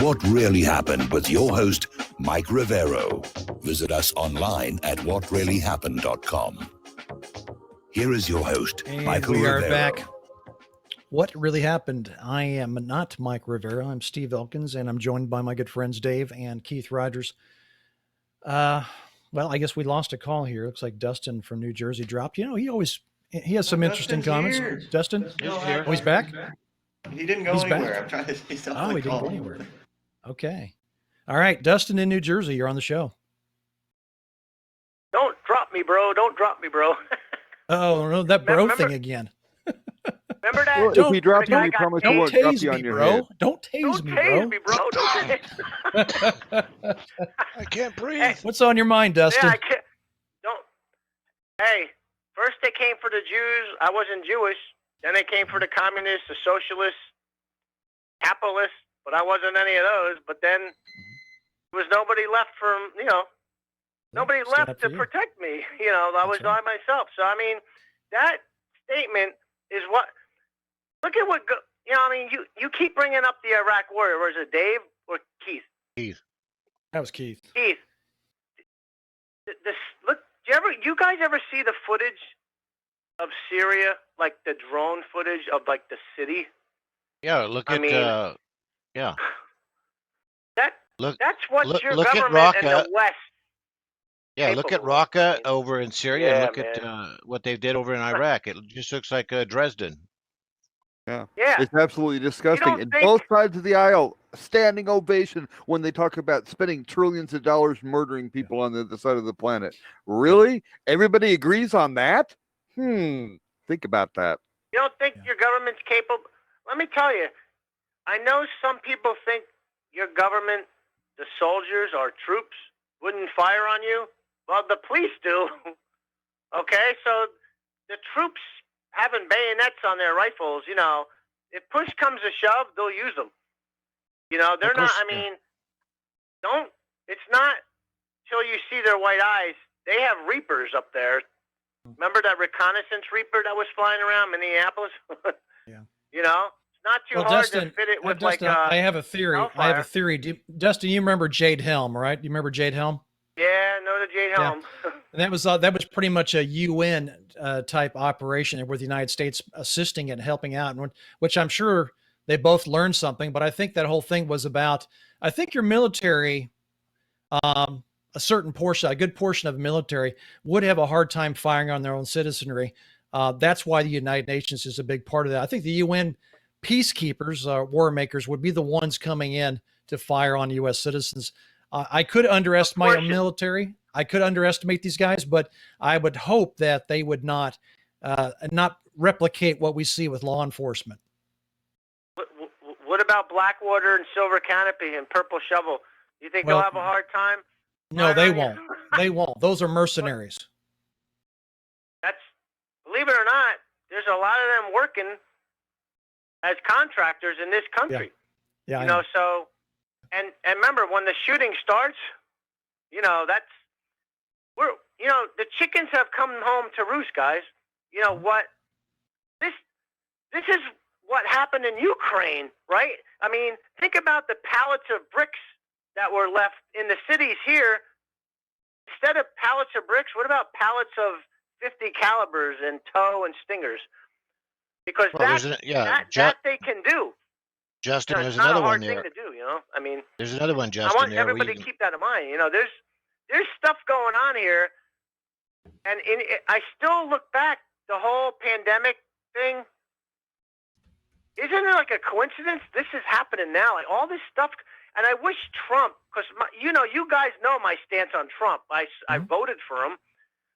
What Really Happened with your host, Mike Rivero. Visit us online at whatreallyhappened.com. Here is your host, And Michael we are Rivero. back. What really happened? I am not Mike Rivera. I'm Steve Elkins, and I'm joined by my good friends Dave and Keith Rogers. Well, I guess we lost a call here. Looks like Dustin from New Jersey dropped. You know, he has some interesting comments. Here. Dustin? Here. Oh, he's back? He didn't go He's anywhere. back. I'm trying to. He's on Oh, the he didn't call. go anywhere. Okay. All right, Dustin in New Jersey, you're on the show. Don't drop me, bro. Don't drop me, bro. Oh no, that bro thing again. Remember that? Well, if we drop you, we promise we won't drop tase you on me, your bro. head. Don't tase me, bro. Tase me, bro. Don't tase. I can't breathe. What's on your mind, Dustin? Yeah, I can't. Don't. Hey, first they came for the Jews. I wasn't Jewish. Then they came for the communists, the socialists, capitalists, but I wasn't any of those. But then there was nobody left from, nobody left to protect me. I was by myself. So, I mean, that statement is what, look at what, you keep bringing up the Iraq war. Was it Dave or Keith? Keith. That was Keith. Keith. Look, you guys ever see the footage of Syria, like the drone footage of like the city? Yeah, look at yeah. That's what your look at government and Raqqa. the West. Yeah, look at Raqqa over in Syria, and look at what they did over in Iraq. It just looks like Dresden. Yeah. Yeah. It's absolutely disgusting. don't And think- both sides of the aisle, standing ovation when they talk about spending trillions of dollars murdering people on the other side of the planet. Really? Everybody agrees on that? Think about that. You don't think your government's capable? Let me tell you, I know some people think your government, the soldiers or troops, wouldn't fire on you. Well, the police do. Okay, so the troops having bayonets on their rifles, if push comes to shove, they'll use them. They're not, it's not till you see their white eyes. They have Reapers up there. Remember that reconnaissance Reaper that was flying around Minneapolis? Yeah. It's not too hard Dustin, to fit it with Dustin, I have a theory. I have a theory. Dustin, you remember Jade Helm, right? You remember Jade Helm? Yeah, no, the Jade Helm. And that was pretty much a UN type operation where the United States assisting and helping out, and which I'm sure they both learned something. But I think that whole thing was about. I think your military, a certain portion, a good portion of the military, would have a hard time firing on their own citizenry. That's why the United Nations is a big part of that. I think the UN peacekeepers, war makers, would be the ones coming in to fire on U.S. citizens. I could underestimate our military. I could underestimate these guys, but I would hope that they would not replicate what we see with law enforcement. What about Blackwater and Silver Canopy and Purple Shovel? You think they'll have a hard time? No, they won't. They won't. Those are mercenaries. Believe it or not, there's a lot of them working as contractors in this country. Yeah. I know. So, and remember when the shooting starts, the chickens have come home to roost, guys. You know what? This is what happened in Ukraine, right? I mean, think about the pallets of bricks that were left in the cities here. Instead of pallets of bricks, what about pallets of 50 calibers and tow and stingers? Because that they can do. Justin, there's it's not another a hard one thing there. to do. I mean, There's another one, Justin. I want there everybody to keep that in mind. There's stuff going on here, and I still look back the whole pandemic thing. Isn't it like a coincidence? This is happening now. Like all this stuff, and I wish Trump, because you guys know my stance on Trump. I voted for him,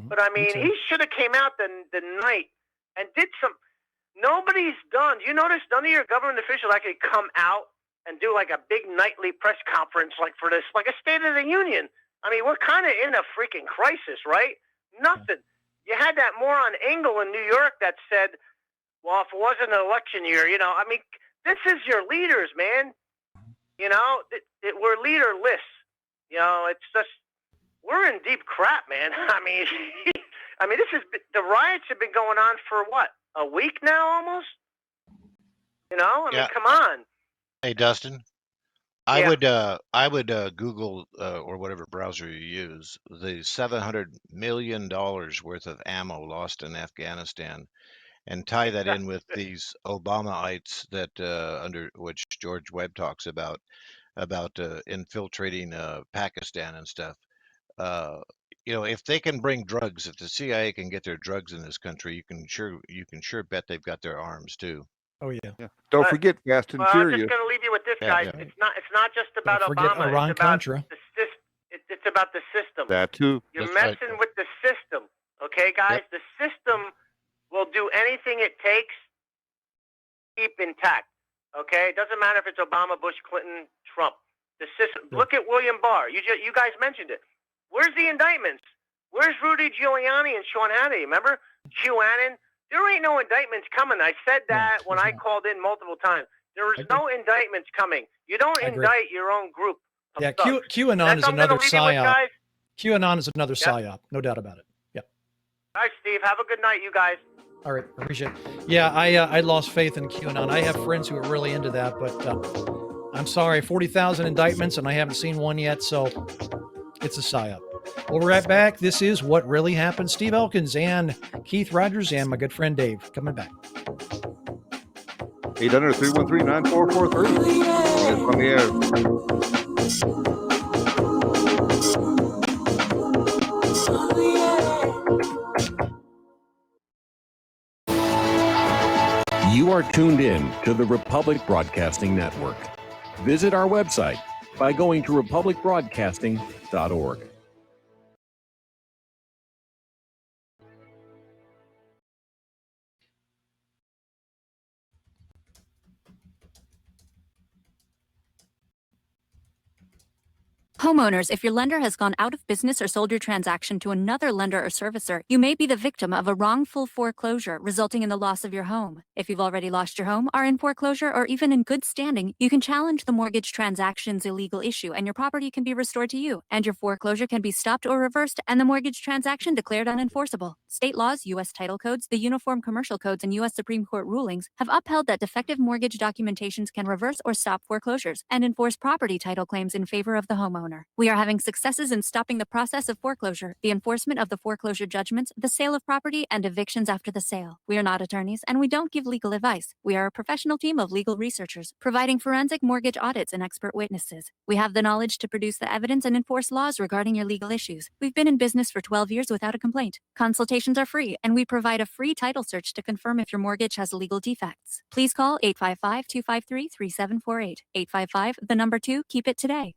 but I mean, he should have came out the night and did some. Nobody's done. You notice none of your government officials actually come out and do like a big nightly press conference like for this, like a State of the Union. I mean, we're kind of in a freaking crisis, right? Nothing. You had that moron Engel in New York that said, well, if it wasn't an election year, I mean, this is your leaders, man. We're leaderless. It's just, we're in deep crap, man. I mean, the riots have been going on for what? A week now, almost. I mean, come on. Hey, Dustin, I would Google or whatever browser you use the $700 million worth of ammo lost in Afghanistan, and tie that in with these Obamaites that under which George Webb talks about infiltrating Pakistan and stuff. If they can bring drugs, if the CIA can get their drugs in this country, you can sure bet they've got their arms too. Oh yeah. Don't forget Fast and I'm Furious. just going to leave you with this, Yeah, guys. yeah. It's not just about Don't forget Obama. Iran It's about Contra. the it's about the system. That too. You're That's right. messing with the system, okay, guys? The system will do anything it takes to keep intact, okay? It doesn't matter if it's Obama, Bush, Clinton, Trump. The system. Look at William Barr. You guys mentioned it. Where's the indictments? Where's Rudy Giuliani and Sean Hannity? Remember? QAnon? There ain't no indictments coming. I said that when I called in multiple times. There is no indictments coming. You don't indict your own group. Yeah, QAnon is another psyop. QAnon is another psyop, no doubt about it. Yeah. All right, Steve. Have a good night, you guys. All right, appreciate it. Yeah, I lost faith in QAnon. I have friends who are really into that, but I'm sorry, 40,000 indictments, and I haven't seen one yet, so it's a psyop. We'll be right back. This is What Really Happened. Steve Elkins and Keith Rogers and my good friend Dave coming back. 800-313-9443. It's on the air. You are tuned in to the Republic Broadcasting Network. Visit our website by going to republicbroadcasting.org. Homeowners, if your lender has gone out of business or sold your transaction to another lender or servicer, you may be the victim of a wrongful foreclosure, resulting in the loss of your home. If you've already lost your home, are in foreclosure, or even in good standing, you can challenge the mortgage transaction's illegal issue, and your property can be restored to you, and your foreclosure can be stopped or reversed, and the mortgage transaction declared unenforceable. State laws, U.S. title codes, the Uniform Commercial Codes, and U.S. Supreme Court rulings have upheld that defective mortgage documentations can reverse or stop foreclosures and enforce property title claims in favor of the homeowner. We are having successes in stopping the process of foreclosure, the enforcement of the foreclosure judgments, the sale of property, and evictions after the sale. We are not attorneys, and we don't give legal advice. We are a professional team of legal researchers, providing forensic mortgage audits and expert witnesses. We have the knowledge to produce the evidence and enforce laws regarding your legal issues. We've been in business for 12 years without a complaint. Consultations are free, and we provide a free title search to confirm if your mortgage has legal defects. Please call 855-253-3748. 855, keep it today.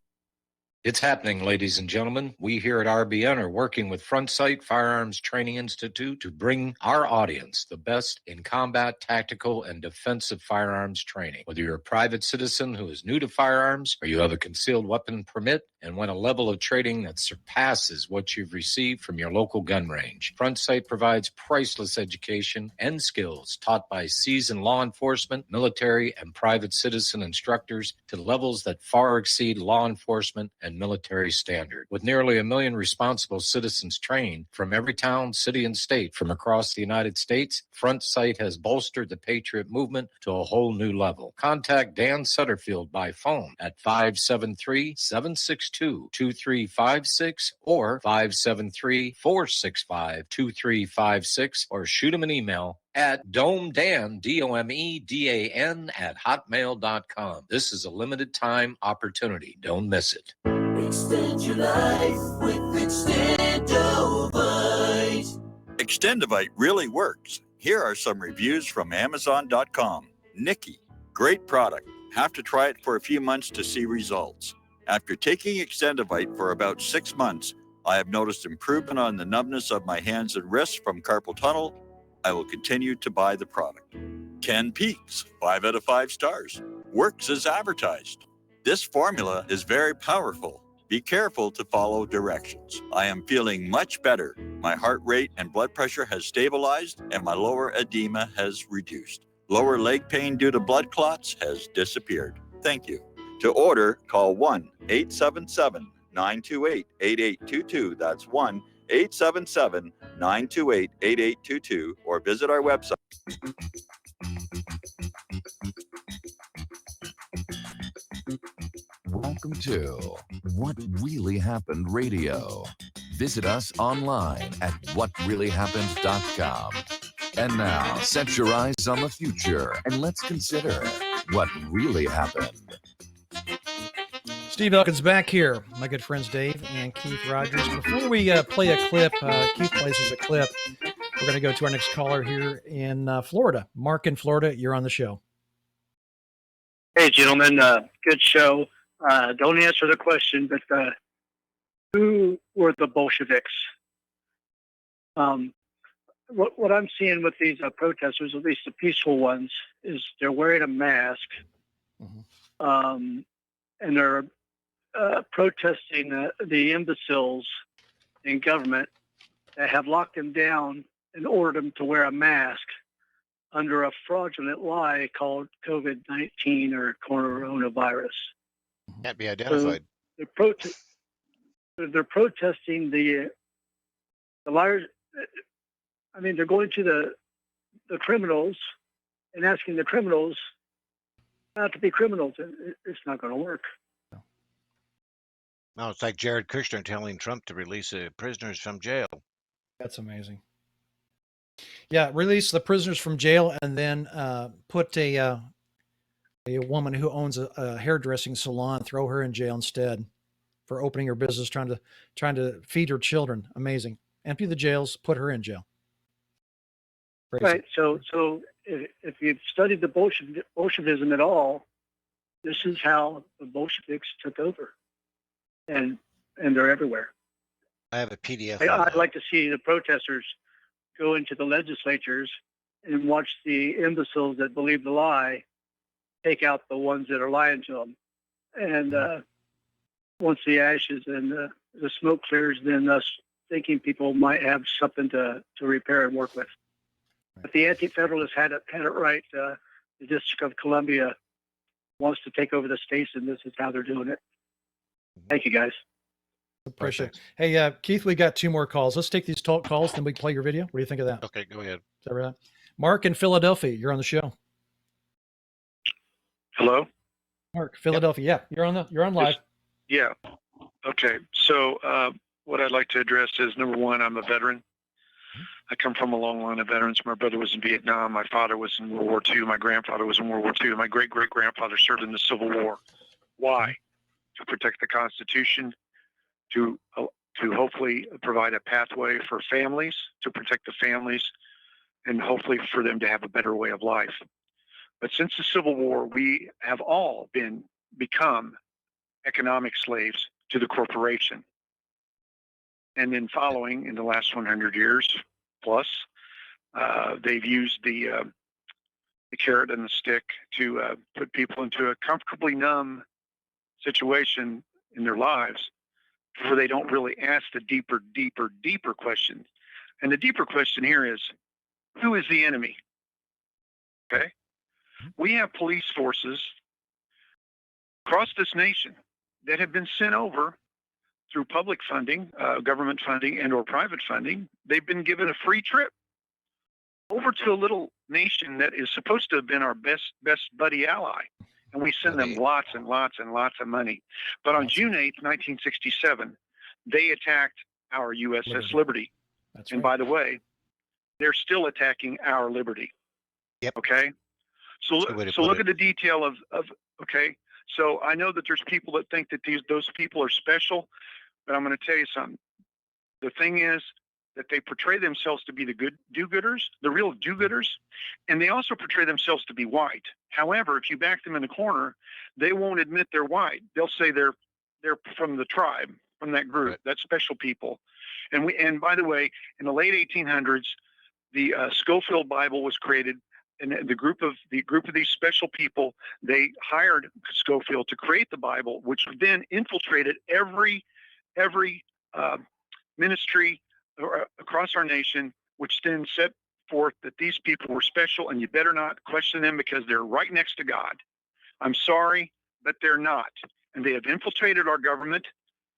It's happening, ladies and gentlemen. We here at RBN are working with Front Sight Firearms Training Institute to bring our audience the best in combat, tactical, and defensive firearms training. Whether you're a private citizen who is new to firearms or you have a concealed weapon permit and want a level of training that surpasses what you've received from your local gun range, Front Sight provides priceless education and skills taught by seasoned law enforcement, military, and private citizen instructors to levels that far exceed law enforcement and military standard. With nearly 1 million responsible citizens trained from every town, city, and state from across the United States, Front Sight has bolstered the Patriot movement to a whole new level. Contact Dan Sutterfield by phone at 573-762-2356 or 573-465-2356, or shoot him an email at domedan, DOMEDAN, @hotmail.com. This is a limited time opportunity. Don't miss it. Extend your life with Extendovite. Extendovite really works. Here are some reviews from Amazon.com. Nikki, great product. Have to try it for a few months to see results. After taking Extendovite for about 6 months, I have noticed improvement on the numbness of my hands and wrists from carpal tunnel. I will continue to buy the product. Ken Peaks, 5 out of 5 stars. Works as advertised. This formula is very powerful. Be careful to follow directions. I am feeling much better. My heart rate and blood pressure has stabilized and my lower edema has reduced. Lower leg pain due to blood clots has disappeared. Thank you. To order, call 1-877-928-8822. That's 1-877-928-8822, or visit our website. Welcome to What Really Happened Radio. Visit us online at whatreallyhappened.com. And now, set your eyes on the future and let's consider what really happened. Steve Elkins back here. My good friends Dave and Keith Rogers. Before we play a clip, Keith plays us a clip, we're going to go to our next caller here in Florida. Mark in Florida, you're on the show. Hey, gentlemen, good show. Don't answer the question, but who were the Bolsheviks? What I'm seeing with these protesters, at least the peaceful ones, is they're wearing a mask, and they're protesting the imbeciles in government that have locked them down and ordered them to wear a mask under a fraudulent lie called COVID-19 or coronavirus. Can't be identified. So they're protesting the liars. I mean, they're going to the criminals and asking the criminals not to be criminals. It's not going to work. No, it's like Jared Kushner telling Trump to release prisoners from jail. That's amazing. Yeah, release the prisoners from jail and then put a woman who owns a hairdressing salon, throw her in jail instead for opening her business, trying to feed her children. Amazing. Empty the jails, put her in jail. Crazy. Right. So if you've studied the Bolshevism at all, this is how the Bolsheviks took over, and they're everywhere. I have a PDF. I'd like to see the protesters go into the legislatures and watch the imbeciles that believe the lie take out the ones that are lying to them. And once the ashes and the smoke clears, then us thinking people might have something to repair and work with. But the Anti-Federalists had it right. The District of Columbia wants to take over the states, and this is how they're doing it. Thank you, guys. Appreciate it. Hey, Keith, we got 2 more calls. Let's take these calls, then we play your video. What do you think of that? Okay, go ahead. Is that right? Mark in Philadelphia, you're on the show. Hello? Mark, Philadelphia. Yeah, you're on live. Yeah. Okay. So what I'd like to address is, number one, I'm a veteran. I come from a long line of veterans. My brother was in Vietnam. My father was in World War II. My grandfather was in World War II. My great-great-grandfather served in the Civil War. Why? To protect the Constitution, to hopefully provide a pathway for families, to protect the families, and hopefully for them to have a better way of life. But since the Civil War, we have all become economic slaves to the corporation. And then following in the last 100 years plus, they've used the carrot and the stick to put people into a comfortably numb situation in their lives where they don't really ask the deeper questions. And the deeper question here is, who is the enemy? Okay? We have police forces across this nation that have been sent over through public funding, government funding, and or private funding. They've been given a free trip over to a little nation that is supposed to have been our best buddy ally. And we send them lots and lots and lots of money. But on June 8th, 1967, they attacked our USS Liberty. And by the way, they're still attacking our liberty. Yep. Okay? So look at the detail of okay. So I know that there's people that think that those people are special, but I'm going to tell you something. The thing is that they portray themselves to be the good do-gooders, the real do-gooders, and they also portray themselves to be white. However, if you back them in the corner, they won't admit they're white. They'll say they're from the tribe, from that group, that special people. And by the way, in the late 1800s, the Scofield Bible was created. And the group of these special people, they hired Scofield to create the Bible, which then infiltrated every ministry across our nation, which then set forth that these people were special, and you better not question them because they're right next to God. I'm sorry, but they're not, and they have infiltrated our government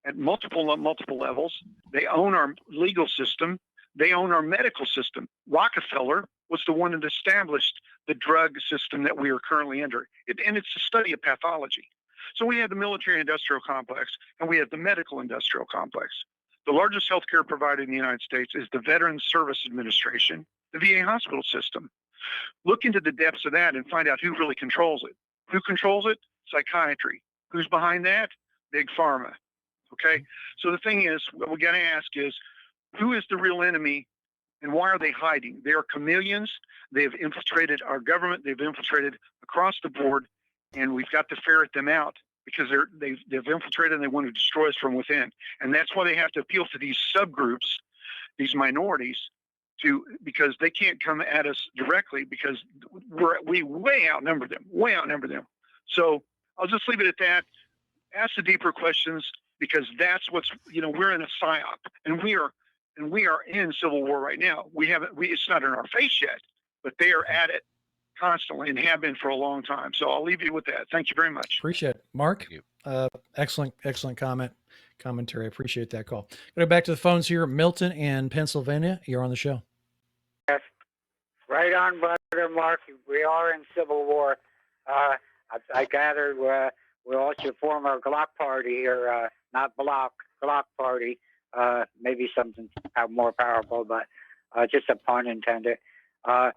at multiple levels. They own our legal system. They own our medical system. Rockefeller was the one that established the drug system that we are currently under. And it's a study of pathology. So we have the military industrial complex and we have the medical industrial complex. The largest healthcare provider in the United States is the Veterans Service Administration, the VA hospital system. Look into the depths of that and find out who really controls it. Who controls it? Psychiatry. Who's behind that? Big Pharma. Okay? So the thing is, what we got to ask is, who is the real enemy and why are they hiding? They are chameleons. They have infiltrated our government. They've infiltrated across the board. and we've got to ferret them out because they've infiltrated and they want to destroy us from within. And that's why they have to appeal to these subgroups, these minorities, because they can't come at us directly because we way outnumber them. So I'll just leave it at that. Ask the deeper questions, because that's what's, we're in a psyop, and we are in civil war right now. It's not in our face yet, but they are at it constantly and have been for a long time. So I'll leave you with that. Thank you very much. Appreciate it. Mark, excellent commentary. I appreciate that call. Go back to the phones here. Milton in Pennsylvania, you're on the show. Yes. Right on, brother Mark. We are in civil war. I gather we'll also form a Glock party here, not Block, Glock party. Maybe something more powerful, but just a pun intended. But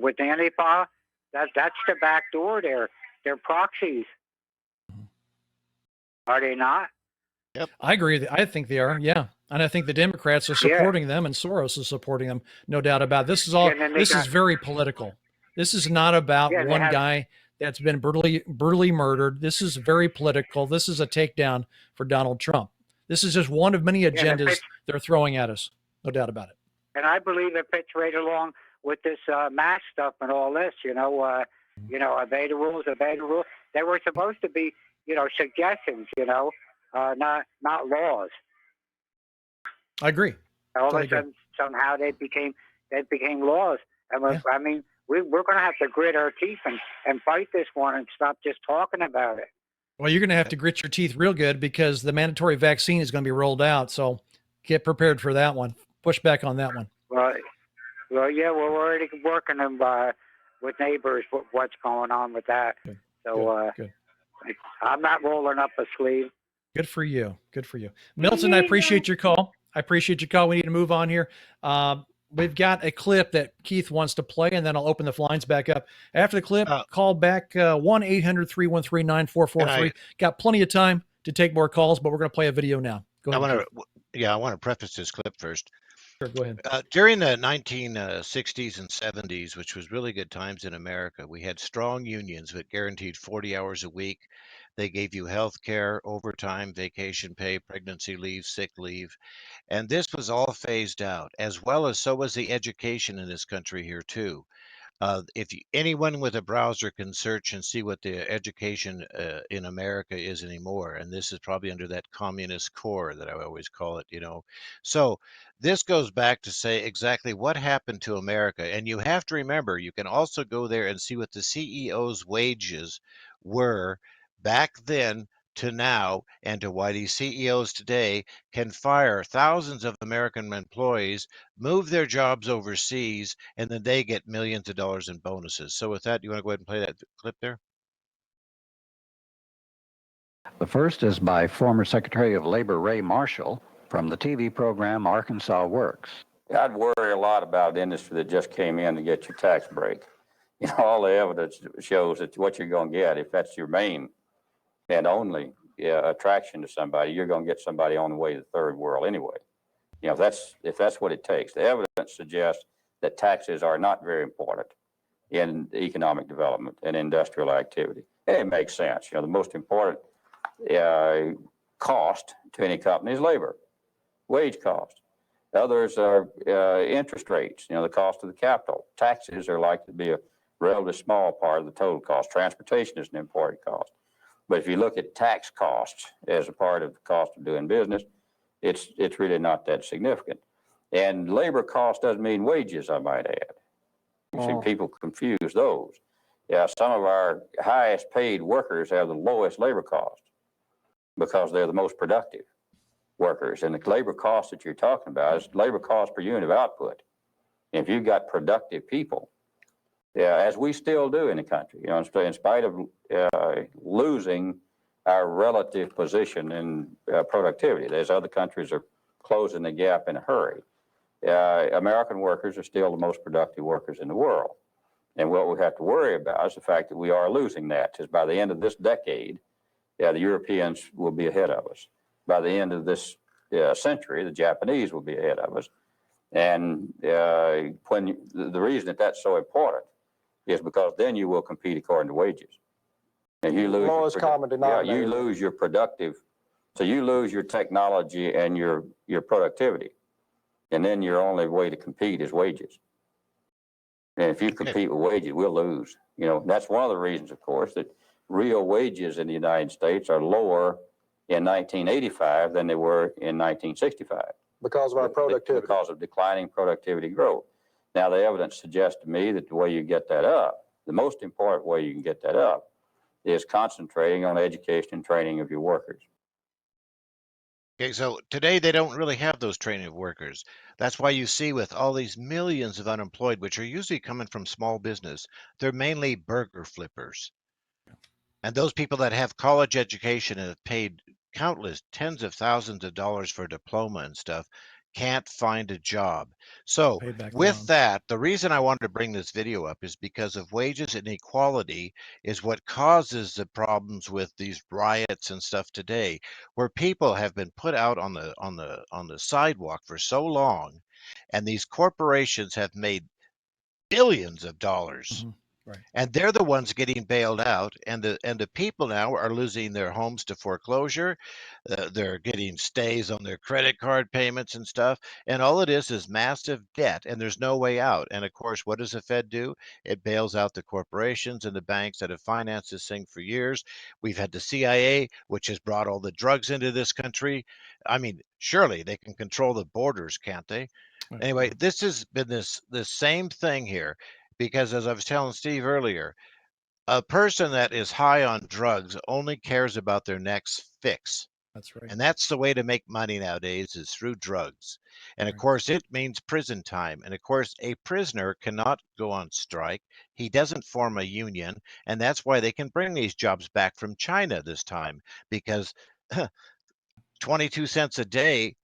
with Antifa, that's the back door there. They're proxies. Are they not? Yep. I agree. I think they are. Yeah. And I think the Democrats are supporting them, and Soros is supporting them. No doubt about it. This is all, this is very political. This is not about one guy that's been brutally murdered. This is very political. This is a takedown for Donald Trump. This is just one of many agendas they're throwing at us. No doubt about it. And I believe it fits right along with this mask stuff and all this, obey the rules. They were supposed to be, suggestions, not laws. I agree. All of a sudden, somehow they became laws. And I mean, we're going to have to grit our teeth and fight this one and stop just talking about it. Well, you're going to have to grit your teeth real good, because the mandatory vaccine is going to be rolled out. So get prepared for that one. Push back on that one. Well, yeah, we're already working with neighbors what's going on with that. Good. So Good. I'm not rolling up a sleeve. Good for you. Good for you. Milton, I appreciate your call. We need to move on here. We've got a clip that Keith wants to play, and then I'll open the lines back up. After the clip, call back 1-800-313-9443. Got plenty of time to take more calls, but we're going to play a video now. Go ahead. I want to preface this clip first. Sure, go ahead. During the 1960s and 70s, which was really good times in America, we had strong unions that guaranteed 40 hours a week. They gave you health care, overtime, vacation pay, pregnancy leave, sick leave. And this was all phased out, as well as so was the education in this country here too. Anyone with a browser can search and see what the education in America is anymore. And this is probably under that communist core that I always call it, So this goes back to say exactly what happened to America. And you have to remember, you can also go there and see what the CEO's wages were back then to now, and to why these CEOs today can fire thousands of American employees, move their jobs overseas, and then they get millions of dollars in bonuses. So with that, you want to go ahead and play that clip there? The first is by former Secretary of Labor Ray Marshall from the TV program Arkansas Works. I'd worry a lot about industry that just came in to get your tax break. All the evidence shows that what you're going to get, if that's your main and only attraction to somebody, you're going to get somebody on the way to the third world anyway. If that's what it takes. The evidence suggests that taxes are not very important in economic development and industrial activity. And it makes sense. The most important cost to any company is labor, wage cost. Others are interest rates, the cost of the capital. Taxes are likely to be a relatively small part of the total cost. Transportation is an important cost. But if you look at tax costs as a part of the cost of doing business, it's really not that significant. And labor cost doesn't mean wages, I might add. You see, people confuse those. Some of our highest paid workers have the lowest labor cost because they're the most productive workers. And the labor cost that you're talking about is labor cost per unit of output. And if you've got productive people, as we still do in the country, in spite of losing our relative position in productivity, as other countries are closing the gap in a hurry, American workers are still the most productive workers in the world. And what we have to worry about is the fact that we are losing that, because by the end of this decade, the Europeans will be ahead of us. By the end of this century, the Japanese will be ahead of us. And the reason that that's so important is because then you will compete according to wages. And you lose Lowest common denominator. you lose your productive, so you lose your technology and your productivity. And then your only way to compete is wages. And if you compete with wages, we'll lose. You know, that's one of the reasons, of course, that real wages in the United States are lower in 1985 than they were in 1965. Because of our productivity. Because of declining productivity growth. Now, the evidence suggests to me that the way you get that up, the most important way you can get that up, is concentrating on education and training of your workers. Okay, so today they don't really have those training of workers. That's why you see with all these millions of unemployed, which are usually coming from small business, they're mainly burger flippers. And those people that have college education and have paid countless tens of thousands of dollars for a diploma and stuff can't find a job. So with that, the reason I wanted to bring this video up is because of wages inequality is what causes the problems with these riots and stuff today, where people have been put out on the sidewalk for so long, and these corporations have made billions of dollars. Right. And they're the ones getting bailed out, and the people now are losing their homes to foreclosure. They're getting stays on their credit card payments and stuff, and all it is massive debt, and there's no way out. And of course, what does the Fed do? It bails out the corporations and the banks that have financed this thing for years. We've had the CIA, which has brought all the drugs into this country. I mean, surely they can control the borders, can't they? Anyway, this has been this same thing here. Because as I was telling Steve earlier, a person that is high on drugs only cares about their next fix. That's right. And that's the way to make money nowadays is through drugs. And of course, it means prison time. And of course, a prisoner cannot go on strike. He doesn't form a union. And that's why they can bring these jobs back from China this time, because 22 cents a day,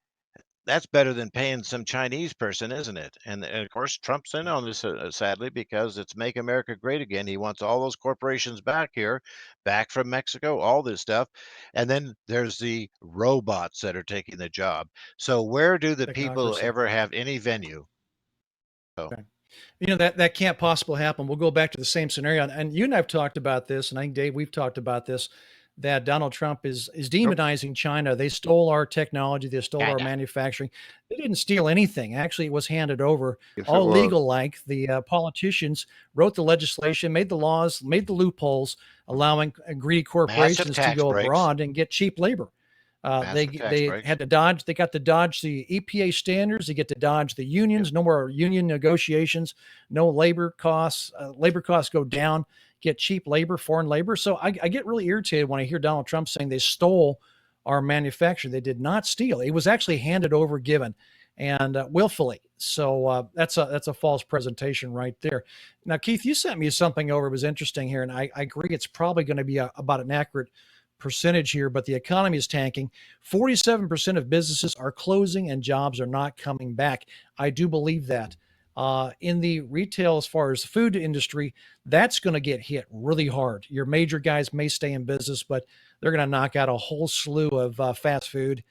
that's better than paying some Chinese person, isn't it? And of course, Trump's in on this, sadly, because it's Make America Great Again. He wants all those corporations back here, back from Mexico, all this stuff. And then there's the robots that are taking the job. So where do the people Technocracy. ever have any venue? So, Okay. You know, that can't possibly happen. We'll go back to the same scenario. And you and I've talked about this, and I think, Dave, we've talked about this, that Donald Trump is demonizing China. They stole our technology. They stole our manufacturing. They didn't steal anything. Actually, it was handed over. Yes, All it was. legal like. The politicians wrote the legislation, made the laws, made the loopholes, allowing greedy corporations to tax go breaks. abroad and get cheap labor. They Massive tax they breaks. had to dodge. They got to dodge the EPA standards. They get to dodge the unions. No more union negotiations. No labor costs. Labor costs go down. Get cheap labor, foreign labor. So I get really irritated when I hear Donald Trump saying they stole our manufacturing. They did not steal. It was actually handed over, given, and willfully. So that's a false presentation right there. Now, Keith, you sent me something over. It was interesting here, and I agree. It's probably going to be about an accurate percentage here, but the economy is tanking. 47% of businesses are closing and jobs are not coming back. I do believe that. In the retail, as far as the food industry, that's going to get hit really hard. Your major guys may stay in business, but they're going to knock out a whole slew of fast food,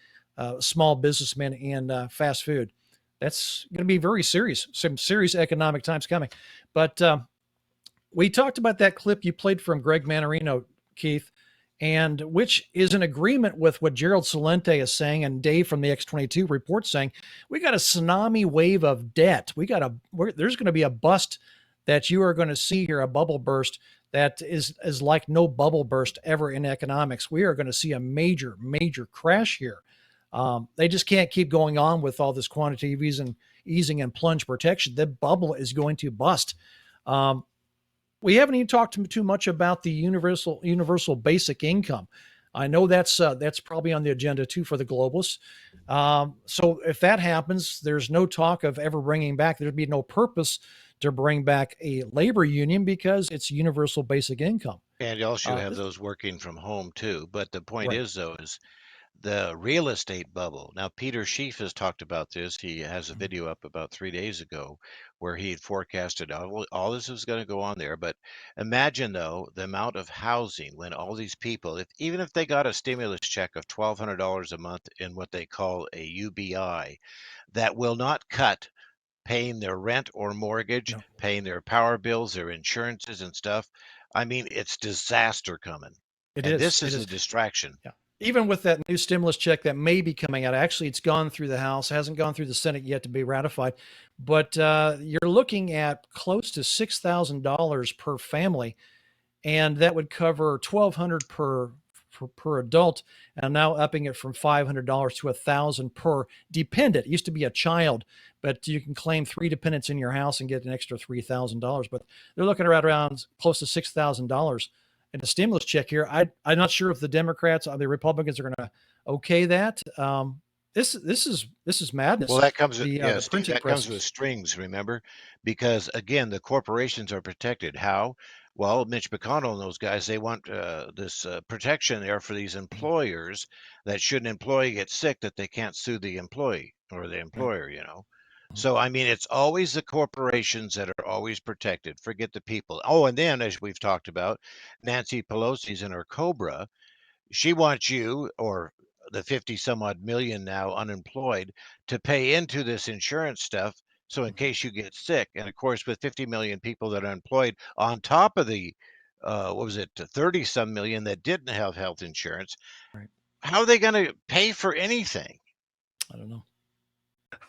small businessmen, and fast food. That's going to be very serious. Some serious economic times coming. But we talked about that clip you played from Greg Manarino, Keith, and which is in agreement with what Gerald Celente is saying, and Dave from the X22 report saying, we got a tsunami wave of debt. There's going to be a bust that you are going to see here, a bubble burst that is like no bubble burst ever in economics. We are going to see a major, major crash here. They just can't keep going on with all this quantitative easing and plunge protection. The bubble is going to bust. We haven't even talked too much about the universal basic income. I know that's probably on the agenda too for the globalists. So if that happens, there's no talk of ever bringing back. There'd be no purpose to bring back a labor union because it's universal basic income. And you also have those working from home too. But the point Right. is, though, is the real estate bubble. Now, Peter Schiff has talked about this. He has a video up about 3 days ago where he had forecasted all this is going to go on there. But imagine, though, the amount of housing when all these people, even if they got a stimulus check of $1,200 a month in what they call a UBI, that will not cut paying their rent or mortgage, paying their power bills, their insurances and stuff. I mean, it's disaster coming. It And is. this It is is. a distraction. Yeah. Even with that new stimulus check that may be coming out, actually, it's gone through the House, hasn't gone through the Senate yet to be ratified. But you're looking at close to $6,000 per family, and that would cover $1,200 per adult, and now upping it from $500 to $1,000 per dependent. It used to be a child, but you can claim 3 dependents in your house and get an extra $3,000. But they're looking around close to $6,000 in a stimulus check here. I'm not sure if the Democrats or the Republicans are going to okay that. This is madness. Well, that comes with, the yeah, Steve, printing that comes presses. with strings, remember? Because again, the corporations are protected. How? Well, Mitch McConnell and those guys, they want this protection there for these employers that should an employee get sick, that they can't sue the employee or the employer, you know? So, I mean, it's always the corporations that are always protected. Forget the people. Oh, and then, as we've talked about, Nancy Pelosi's in her Cobra. She wants you, or the 50 some odd million now unemployed, to pay into this insurance stuff. So in case you get sick, and of course, with 50 million people that are employed on top of the, what was it, 30 some million that didn't have health insurance, Right. how are they going to pay for anything? I don't know.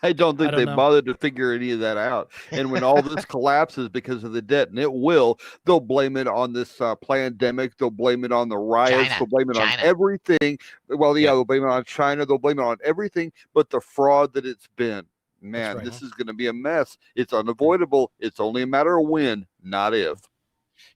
I don't think I don't they know. bothered to figure any of that out. And when all this collapses because of the debt, and it will, they'll blame it on this pandemic. They'll blame it on the riots. China. They'll blame it on China. everything. Well, yeah, Yep. they'll blame it on China. They'll blame it on everything but the fraud that it's been. Man, right. this is going to be a mess. It's unavoidable. It's only a matter of when, not if.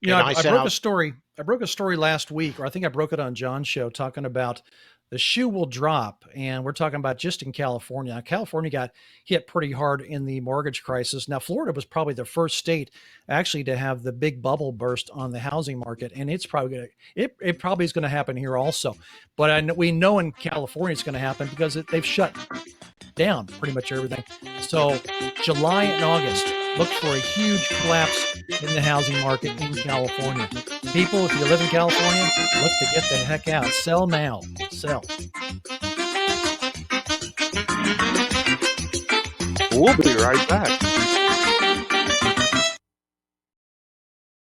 You know, And I sent broke out- a story. I broke a story last week, or I think I broke it on John's show, talking about the shoe will drop, and we're talking about just in California. Now, California got hit pretty hard in the mortgage crisis. Now, Florida was probably the first state actually to have the big bubble burst on the housing market, and it's probably going to it probably is going to happen here also. But we know in California it's going to happen because they've shut down pretty much everything. So July and August, look for a huge collapse in the housing market in California. People, if you live in California, look to get the heck out. Sell now. Sell. We'll be right back.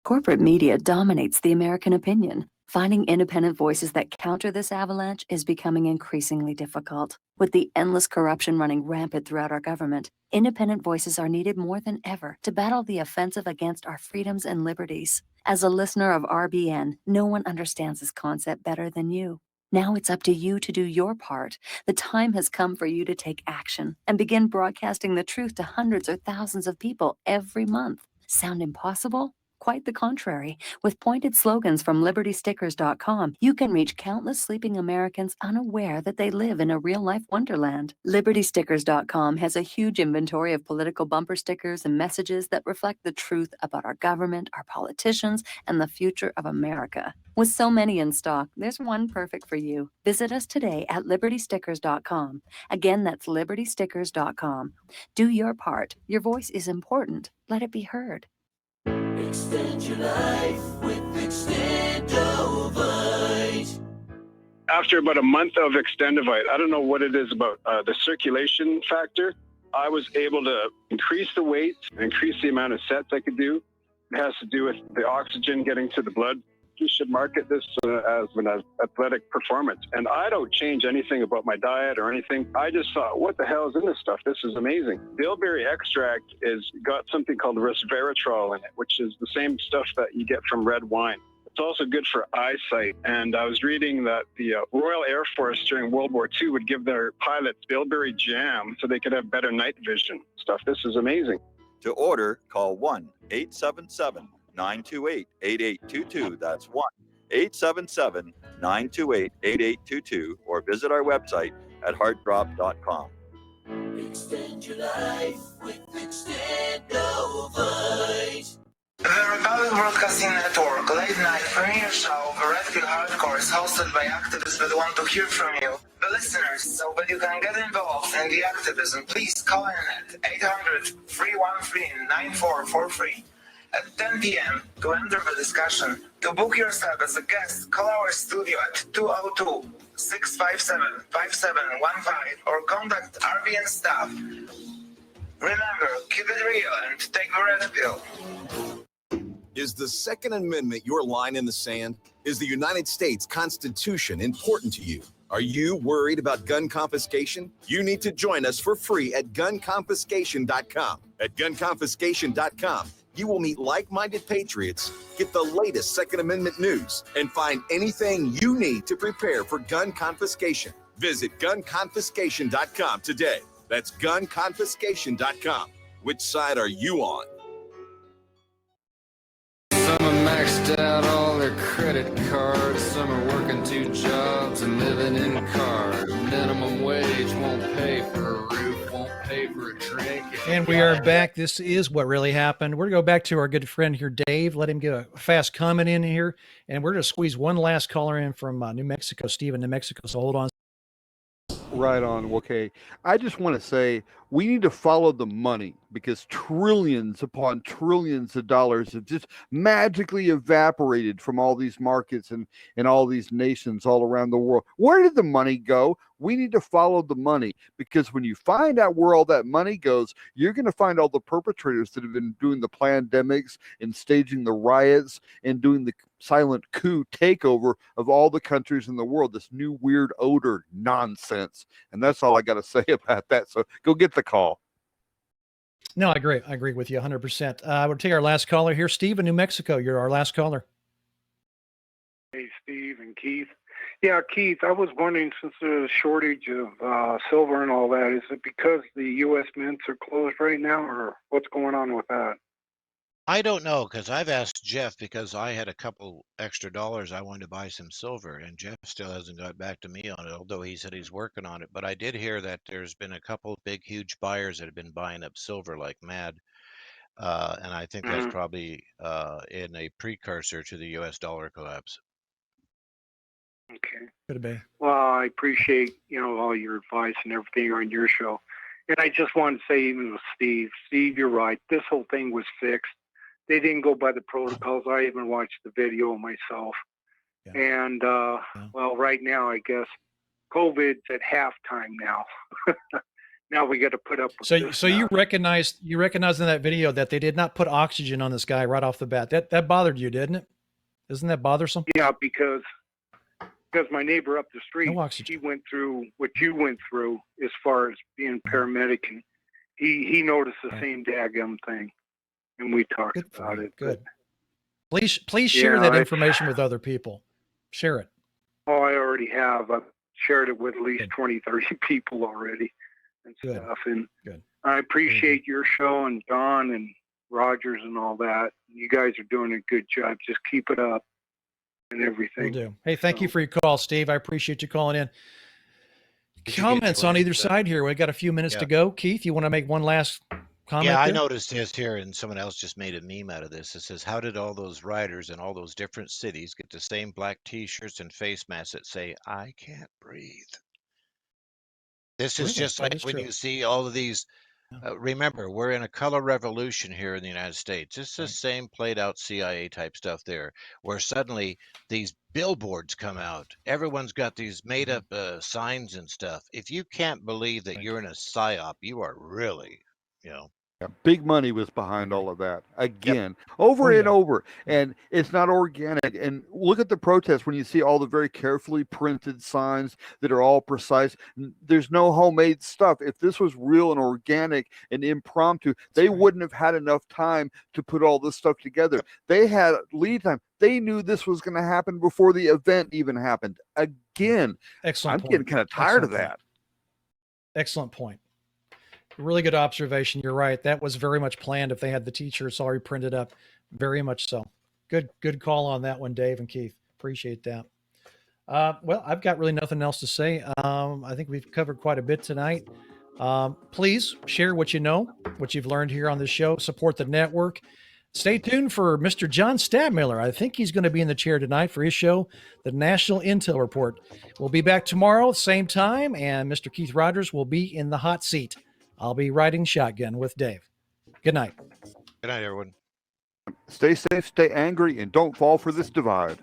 Corporate media dominates the American opinion. Finding independent voices that counter this avalanche is becoming increasingly difficult. With the endless corruption running rampant throughout our government, independent voices are needed more than ever to battle the offensive against our freedoms and liberties. As a listener of RBN, no one understands this concept better than you. Now it's up to you to do your part. The time has come for you to take action and begin broadcasting the truth to hundreds or thousands of people every month. Sound impossible? Quite the contrary. With pointed slogans from LibertyStickers.com, you can reach countless sleeping Americans unaware that they live in a real-life wonderland. LibertyStickers.com has a huge inventory of political bumper stickers and messages that reflect the truth about our government, our politicians, and the future of America. With so many in stock, there's one perfect for you. Visit us today at LibertyStickers.com. Again, that's LibertyStickers.com. Do your part. Your voice is important. Let it be heard. Extend your life with Extendovite. After about a month of Extendovite, I don't know what it is about the circulation factor. I was able to increase the weight, increase the amount of sets I could do. It has to do with the oxygen getting to the blood. You should market this as an athletic performance. And I don't change anything about my diet or anything. I just thought, what the hell is in this stuff? This is amazing. Bilberry extract is got something called resveratrol in it, which is the same stuff that you get from red wine. It's also good for eyesight. And I was reading that the Royal Air Force during World War II would give their pilots bilberry jam so they could have better night vision stuff. This is amazing. To order, call 1-877-928-8822. That's 1-877-928-8822, or visit our website at heartdrop.com. Extend your life with Extendovite. The Republic Broadcasting Network late night premiere show The Red Pill Hardcore is hosted by activists that want to hear from you, the listeners. So that you can get involved in the activism, please call in at 800-313-9443 at 10 p.m. to enter the discussion. To book yourself as a guest, call our studio at 202-657-5715 or contact RBN staff. Remember, keep it real and take the red pill. Is the Second Amendment your line in the sand? Is the United States Constitution important to you? Are you worried about gun confiscation? You need to join us for free at gunconfiscation.com. At gunconfiscation.com, you will meet like-minded patriots, get the latest Second Amendment news, and find anything you need to prepare for gun confiscation. Visit gunconfiscation.com today. That's gunconfiscation.com. Which side are you on? Some are maxed out all their credit cards. Some are working 2 jobs and living in cars. Minimum wage won't pay for a roof, won't pay for a drink. And we are back. This is What Really Happened. We're going to go back to our good friend here, Dave. Let him get a fast comment in here. And we're going to squeeze one last caller in from New Mexico, Steve in New Mexico. So hold on. Right on. Okay. I just want to say we need to follow the money because trillions upon trillions of dollars have just magically evaporated from all these markets and all these nations all around the world. Where did the money go? We need to follow the money because when you find out where all that money goes, you're going to find all the perpetrators that have been doing the pandemics and staging the riots and doing the silent coup takeover of all the countries in the world, this new weird odor nonsense. And that's all I got to say about that. So go get the call. No, I agree. I agree with you 100%. We'll take our last caller here. Steve in New Mexico. You're our last caller. Hey, Steve and Keith. Yeah, Keith, I was wondering, since there's a shortage of silver and all that, is it because the U.S. mints are closed right now, or what's going on with that? I don't know, because I've asked Jeff because I had a couple extra dollars. I wanted to buy some silver, and Jeff still hasn't got back to me on it, although he said he's working on it. But I did hear that there's been a couple big, huge buyers that have been buying up silver like mad. And I think that's probably in a precursor to the U.S. dollar collapse. Okay. Could be. Well, I appreciate, all your advice and everything on your show. And I just wanted to say, even with Steve, you're right. This whole thing was fixed. They didn't go by the protocols. I even watched the video myself. Yeah. And, well, right now, I guess COVID's at halftime now. Now we got to put up with this So you recognized in that video that they did not put oxygen on this guy right off the bat. That bothered you, didn't it? Isn't that bothersome? Yeah, because my neighbor up the street, he went through what you went through as far as being paramedic, and he noticed the same daggum thing, and we talked about it. Good. Please share that information with other people. Share it. Oh, I already have. I've shared it with at least 20, 30 people already and stuff. And I appreciate your show and Don and Rogers and all that. You guys are doing a good job. Just keep it up. And everything. Will do. Hey, thank you for your call, Steve. I appreciate you calling in. Comments on either side here. We've got a few minutes to go. Keith, you want to make one last comment? Yeah, I noticed this here, and someone else just made a meme out of this. It says, how did all those riders in all those different cities get the same black T-shirts and face masks that say, I can't breathe? This is just like when you see all of these. Remember, we're in a color revolution here in the United States. It's the same played out CIA type stuff there, where suddenly these billboards come out. Everyone's got these made up signs and stuff. If you can't believe that you're in a psyop, you are really, Big money was behind all of that again, over and over, and it's not organic. And look at the protests when you see all the very carefully printed signs that are all precise. There's no homemade stuff. If this was real and organic and impromptu, they wouldn't have had enough time to put all this stuff together. They had lead time. They knew this was going to happen before the event even happened. Again, excellent. I'm getting kind of tired of that. Excellent point. Really good observation. You're right. That was very much planned. If they had the t-shirts already printed up, very much so. Good call on that one, Dave and Keith. Appreciate that. Well, I've got really nothing else to say. I think we've covered quite a bit tonight. Please share what you know, what you've learned here on this show. Support the network. Stay tuned for Mr. John Stadtmiller. I think he's going to be in the chair tonight for his show, the National Intel Report. We'll be back tomorrow, same time, and Mr. Keith Rogers will be in the hot seat. I'll be riding shotgun with Dave. Good night. Good night, everyone. Stay safe, stay angry, and don't fall for this divide.